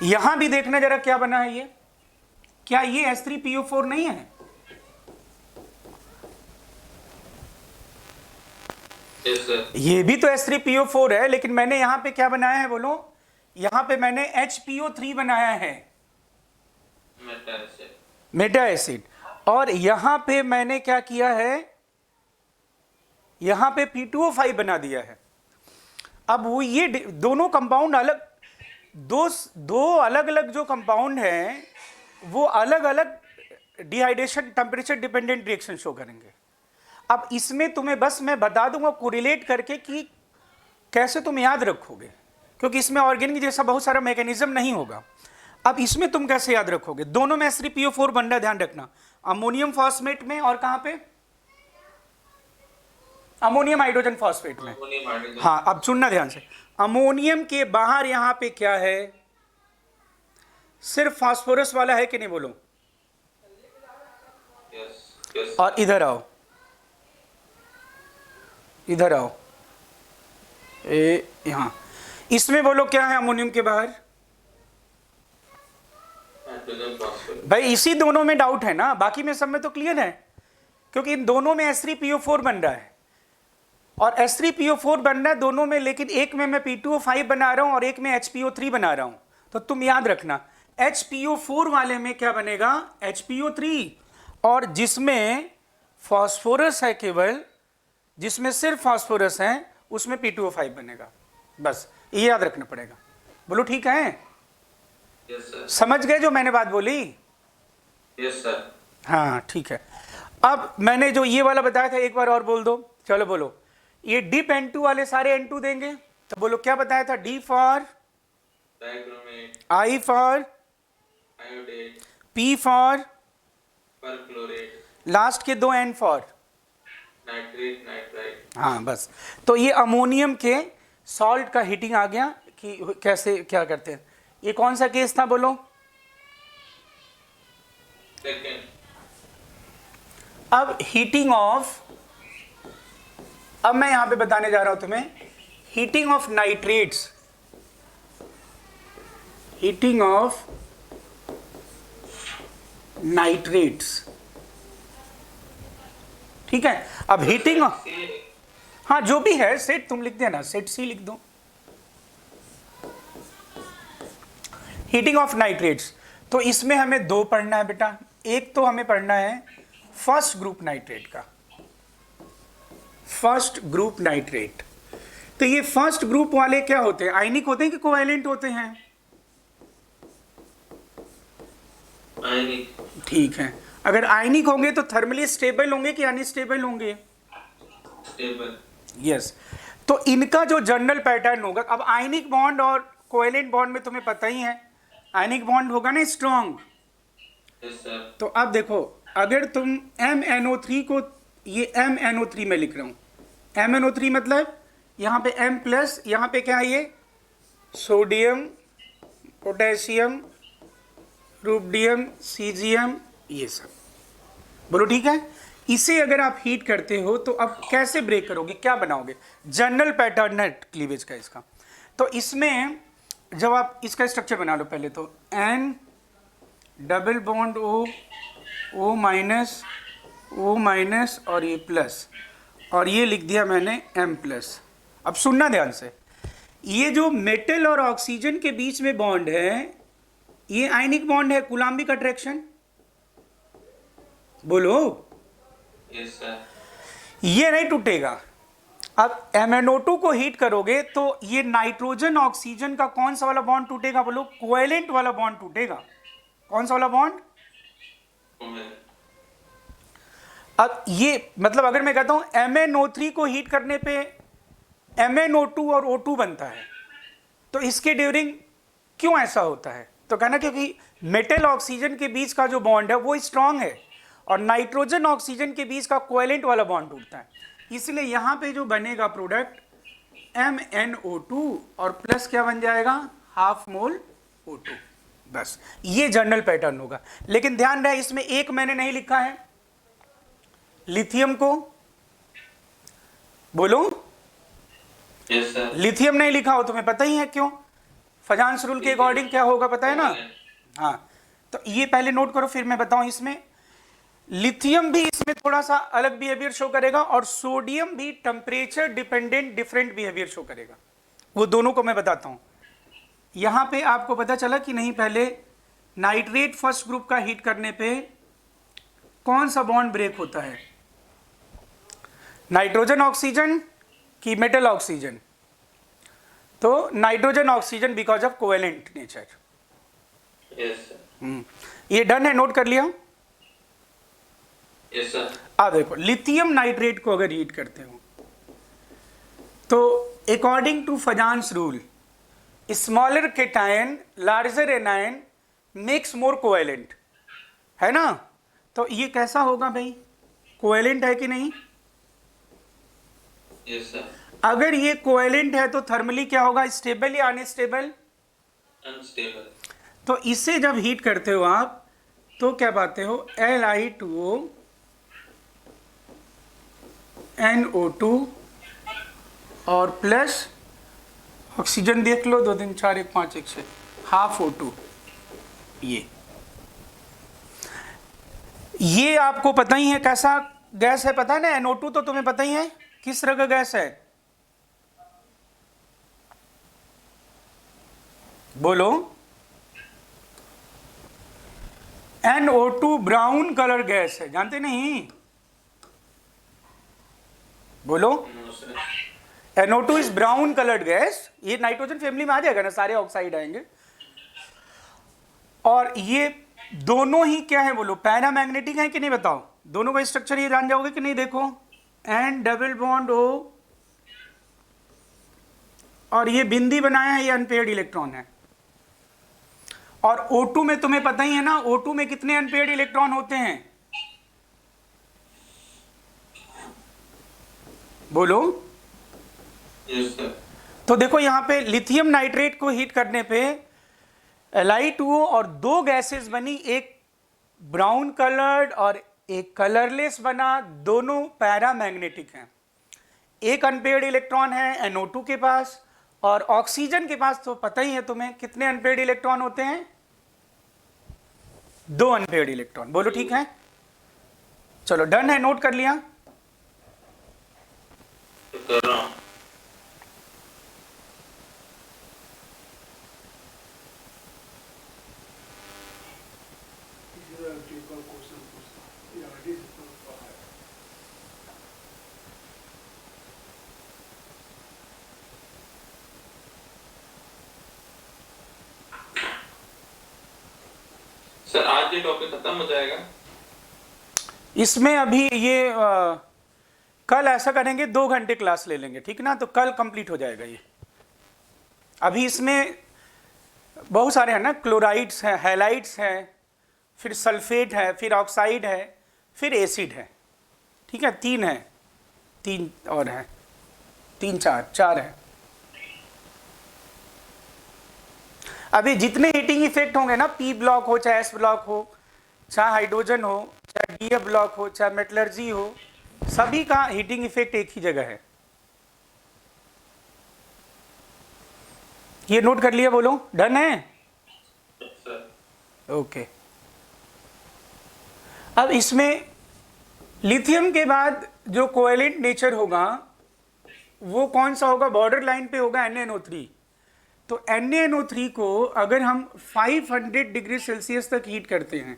यहां भी देखना जरा क्या बना है ये। क्या ये S3PO4 नहीं है? Yes sir. ये भी तो S3PO4 है, लेकिन मैंने यहां पे क्या बनाया है बोलो? यहां पे मैंने HPO3 बनाया है, मेटा एसिड, मेटा एसिड। और यहां पे मैंने क्या किया है, यहां पे P2O5 बना दिया है। अब वो ये दोनों कंपाउंड अलग, दो अलग अलग जो कंपाउंड हैं वो अलग अलग dehydration temperature dependent reaction show करेंगे। अब इसमें तुम्हें बस मैं बता दूंगा कोरिलेट करके कि कैसे तुम याद रखोगे, क्योंकि इसमें ऑर्गेनिक जैसा बहुत सारा मैकेनिज्म नहीं होगा। अब इसमें तुम कैसे याद रखोगे? दोनों में S3PO4 बन रहा है, ध्यान रखना, अमोनियम फॉस्फेट में और कहां पे? अमोनियम हाइड्रोजन फॉस्फेट में। Ammonium hydrogen. हाँ, अब सुनना ध्यान से, अमोनियम के बाहर यहां पे क्या है, सिर्फ फास्फोरस वाला है कि नहीं बोलो? Yes yes. और इधर आओ, इधर आओ, यहां इसमें बोलो क्या है अमोनियम के बाहर? Hydrogen phosphate. भाई इसी दोनों में डाउट है ना, बाकी में सब में तो क्लियर है, क्योंकि इन दोनों में S3PO4 बन रहा है और S3PO4 बन रहा है दोनों में, लेकिन एक में मैं P2O5 बना रहा हूं और एक में HPO3 बना रहा हूं। तो तुम याद रखना, HPO4 वाले में क्या बनेगा? HPO3, और जिसमें फास्फोरस है, केवल जिसमें सिर्फ फास्फोरस है, उसमें P2O5 बनेगा। बस ये याद रखना पड़ेगा। बोलो ठीक है? Yes sir. समझ गए जो मैंने बात बोली? Yes sir. हाँ ठीक है। अब मैंने जो ये वाला बताया था एक बार और बोल दो, चलो बोलो। ये डिप N2 वाले सारे N2 देंगे, तो बोलो क्या बताया था? D for, dichromate, I for, iodate, P for perchlorate, last के दो N फॉर nitrate, nitrite. हाँ बस। तो ये अमोनियम के सॉल्ट का हीटिंग आ गया कि कैसे क्या करते हैं। ये कौन सा केस था बोलो? Second, अब हीटिंग ऑफ, अब मैं यहां पे बताने जा रहा हूं तुम्हें heating of nitrates, heating of nitrates, ठीक है। अब हीटिंग, C, हाँ जो भी है सेट तुम लिख देना, सेट सी लिख दो। हीटिंग ऑफ नाइट्रेट्स, तो इसमें हमें दो पढ़ना है बेटा। एक तो हमें पढ़ना है फर्स्ट ग्रुप नाइट्रेट का, फर्स्ट ग्रुप नाइट्रेट। तो ये फर्स्ट ग्रुप वाले क्या होते हैं, आयनिक होते हैं कि कोवैलेंट होते हैं? ionic, ठीक है, अगर आयनिक होंगे तो थर्मली स्टेबल होंगे कि अनस्टेबल होंगे? stable. यस। तो इनका जो जनरल पैटर्न होगा, अब आयनिक बॉन्ड और कोवैलेंट बॉन्ड में तुम्हें पता ही है, आयनिक बॉन्ड होगा ना स्ट्रॉन्ग। Yes, sir. तो अब देखो, अगर तुम MnO3 को, ये MnO3 में लिख रहा हूं, MnO3 मतलब यहाँ पे M प्लस, यहाँ पे क्या है ये सोडियम, पोटेशियम, रुबिडियम, सीजियम, ये सब बोलो ठीक है। इसे अगर आप हीट करते हो तो अब कैसे ब्रेक करोगे, क्या बनाओगे? जनरल पैटर्न है क्लीवेज का इसका। तो इसमें जब आप इसका स्ट्रक्चर बना लो पहले, तो N double bond O minus और ये प्लस, और ये लिख दिया मैंने M प्लस। अब सुनना ध्यान से, ये जो मेटल और ऑक्सीजन के बीच में बॉन्ड है, ये आयनिक बॉन्ड है, कूलाम्बिक अट्रैक्शन, बोलो। Yes, sir. ये नहीं टूटेगा। अब MnO2 को हीट करोगे तो ये नाइट्रोजन ऑक्सीजन का कौन सा वाला बॉन्ड टूटेगा बोलो? कोवैलेंट वाला बॉन्ड टूटेगा। कौन सा वाला बॉन्ड? Covalent. अब ये मतलब अगर मैं कहता हूं MnO3 को हीट करने पे MnO2 और O2 बनता है, तो इसके ड्यूरिंग क्यों ऐसा होता है? तो कहना क्योंकि मेटल ऑक्सीजन के बीच का जो बॉन्ड है वो स्ट्रांग है और नाइट्रोजन ऑक्सीजन के बीच का कोवैलेंट वाला बॉन्ड टूटता है, इसलिए यहां पे जो बनेगा प्रोडक्ट MnO2 और प्लस क्या बन जाएगा, हाफ मोल O2। बस ये जनरल पैटर्न होगा। लेकिन ध्यान रहे इसमें एक मैंने नहीं लिखा है, लिथियम को बोलो। Yes, sir. लिथियम नहीं लिखा हो तुम्हें पता ही है क्यों? फजांस रूल के अकॉर्डिंग क्या होगा पता है ना? हाँ, तो ये पहले नोट करो फिर मैं बताऊं। इसमें लिथियम भी इसमें थोड़ा सा अलग बिहेवियर शो करेगा और सोडियम भी temperature dependent different behaviour show करेगा। वो दोनों को मैं बताता हूं। यहां पे आपको पता चला कि नहीं, पहले नाइट्रेट फर्स्ट ग्रुप का हीट करने पे कौन सा बॉन्ड ब्रेक होता है, नाइट्रोजन ऑक्सीजन कि मेटल ऑक्सीजन? तो nitrogen oxygen because of covalent nature. Yes, sir. ये डन है, नोट कर लिया? Yes, sir. अब देखो लिथियम नाइट्रेट को अगर हीट करते हो तो according to Fajans rule smaller cation larger anion makes more covalent, है ना? तो ये कैसा होगा भाई, कोवैलेंट है कि नहीं? Yes, sir. अगर ये कोवैलेंट है तो थर्मली क्या होगा, स्टेबल या अनस्टेबल? Unstable. तो इसे जब हीट करते हो आप तो क्या पाते हो, Li2O NO2 और प्लस ऑक्सीजन देख लो, 2 3 4 1 5 1 6 हाफ O2। ये आपको पता ही है कैसा गैस है, पता है ना? NO2 तो तुम्हें पता ही है किस तरह का गैस है, बोलो। NO2 ब्राउन कलर गैस है, जानते नहीं? बोलो। No, sir. NO2 is brown coloured gas. ये नाइट्रोजन फैमिली में आ जाएगा ना, सारे ऑक्साइड आएंगे। और ये दोनों ही क्या है बोलो, पैरामैग्नेटिक है कि नहीं बताओ? दोनों का स्ट्रक्चर ये जान जाओगे कि नहीं? देखो N डबल बॉन्ड O और ये बिंदी बनाया है, ये अनपेयर्ड इलेक्ट्रॉन है। और O2 में तुम्हें पता ही है ना, O2 में कितने अनपेयर्ड इलेक्ट्रॉन होते हैं, बोलो। Yes sir. तो देखो यहां पे लिथियम नाइट्रेट को हीट करने पे Li2O और दो गैसेस बनी, एक ब्राउन कलर्ड और एक कलरलेस बना, दोनों पैरामैग्नेटिक हैं। एक अनपेयर्ड इलेक्ट्रॉन है NO2 के पास, और ऑक्सीजन के पास तो पता ही है तुम्हें कितने अनपेयर्ड इलेक्ट्रॉन होते हैं, दो अनपेयर्ड इलेक्ट्रॉन। बोलो ठीक है, चलो डन है, नोट कर लिया। कर रहा हूँ। सर आज ये टॉपिक खत्म हो जाएगा? इसमें अभी ये कल ऐसा करेंगे, 2 घंटे क्लास ले लेंगे, ठीक ना, तो कल कंप्लीट हो जाएगा ये। अभी इसमें बहुत सारे हैं ना, क्लोराइड्स हैं, हैलाइड्स हैं, फिर सल्फेट है, फिर ऑक्साइड है, फिर एसिड है, ठीक है, 3 है, 3 और हैं, 3 4 है। अभी जितने हीटिंग इफेक्ट होंगे ना, P ब्लॉक हो चाहे S ब्लॉक हो, चाहे हाइड्रोजन हो, चाहे DF ब्लॉक हो, चाहे मेटलर्जी हो, सभी का हीटिंग इफेक्ट एक ही जगह है। ये नोट कर लिया, बोलो डन है, ओके। अब इसमें लिथियम के बाद जो कोवेलेंट नेचर होगा वो कौन सा होगा, बॉर्डर लाइन पे होगा NaNO3। तो NaNO3 को अगर हम 500 डिग्री सेल्सियस तक हीट करते हैं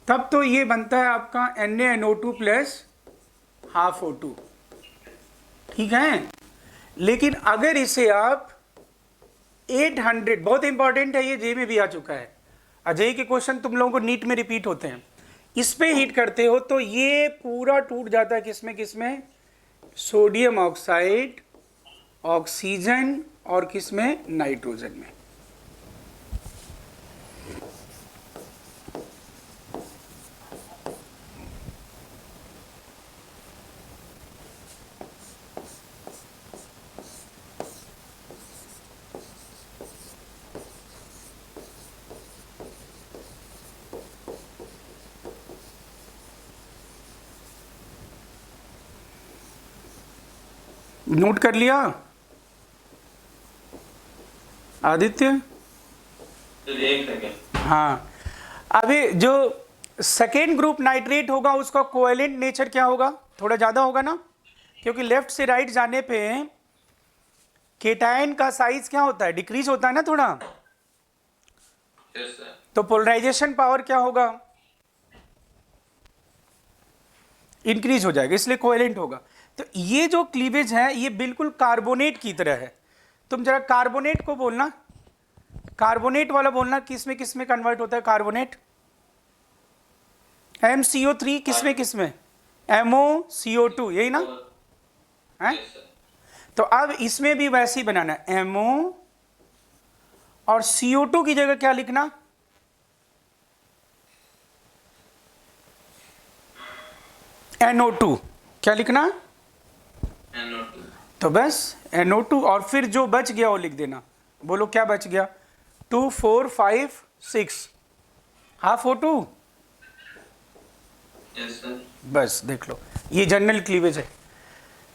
तब तो ये बनता है आपका NaNO2 प्लस हाफ O2, ठीक है। लेकिन अगर इसे आप 800, बहुत इंपॉर्टेंट है ये, जे में भी आ चुका है, अजय के क्वेश्चन तुम लोगों को नीट में रिपीट होते हैं, इस पे हीट करते हो तो ये पूरा टूट जाता है, किसमें किसमें, सोडियम ऑक्साइड, ऑक्सीजन और किसमें, नाइट्रोजन में। नोट कर लिया आदित्य? एक सेकेंड। हाँ, अभी जो सेकेंड ग्रुप नाइट्रेट होगा उसका कोवेलेंट नेचर क्या होगा, थोड़ा ज़्यादा होगा ना, क्योंकि लेफ्ट से राइट जाने पे केटायन का साइज क्या होता है, डिक्रीज होता है ना थोड़ा। Yes sir. तो पोलराइजेशन पावर क्या होगा, इंक्रीज हो जाएगा, इसलिए कोवेलेंट होगा। तो ये जो क्लीवेज है ये बिल्कुल कार्बोनेट की तरह है। तुम जरा कार्बोनेट को बोलना, कार्बोनेट वाला बोलना, किसमें किसमें कन्वर्ट होता है कार्बोनेट, MCO3 किसमें किसमें, MoCO2, यही ना है। तो अब इसमें भी वैसे ही बनाना है, MO और CO2 की जगह क्या लिखना, NO2, क्या लिखना, NO2। तो बस NO2, और फिर जो बच गया वो लिख देना। बोलो क्या बच गया, 2 4 5 6, हाफ O2। Yes sir. बस देख लो, ये जनरल क्लीवेज है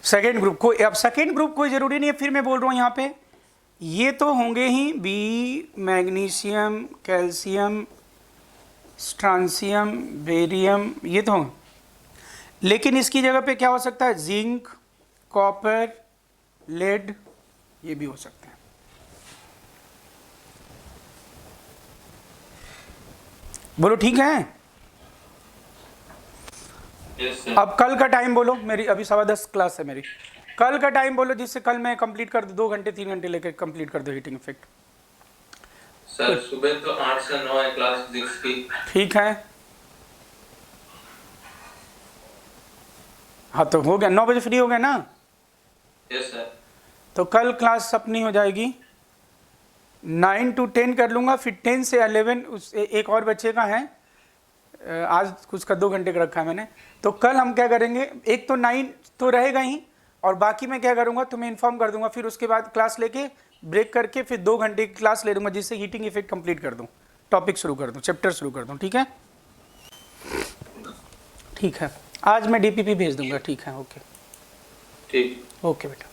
सेकेंड ग्रुप को। अब सेकेंड ग्रुप कोई जरूरी नहीं है, फिर मैं बोल रहा हूं यहाँ पे ये तो होंगे ही B, magnesium, calcium, strontium, barium, ये तो होंगे, लेकिन इसकी जगह पे क्या हो सकता है, जिंक, कॉपर, लेड, ये भी हो सकते हैं। बोलो ठीक है। Yes sir. अब कल का टाइम बोलो, मेरी अभी 10:15 क्लास है मेरी, कल का टाइम बोलो जिससे कल मैं कंप्लीट कर दूं, 2 घंटे 3 घंटे लेकर कंप्लीट कर दो हीटिंग इफेक्ट। सर सुबह तो 8 से 9 है क्लास फिजिक्स की। ठीक है, हाँ तो हो गया, 9 बजे फ्री हो गया ना। Yes sir. तो कल क्लास अपनी हो जाएगी 9 to 10 कर लूँगा, फिर 10 से 11 उस एक और बच्चे का है, आज कुछ का 2 घंटे का रखा है मैंने। तो कल हम क्या करेंगे, एक तो 9 तो रहेगा ही, और बाकी मैं क्या करूँगा तुम्हें इन्फॉर्म कर दूंगा, फिर उसके बाद क्लास लेके ब्रेक करके फिर 2 घंटे की क्लास ले लूँगा, जिससे हीटिंग इफेक्ट कंप्लीट कर दूँ, टॉपिक शुरू कर दूँ, चैप्टर शुरू कर दूँ। ठीक है, ठीक है, आज मैं DPP भेज दूंगा। ठीक है, ओके, ठीक। ओके बेटा।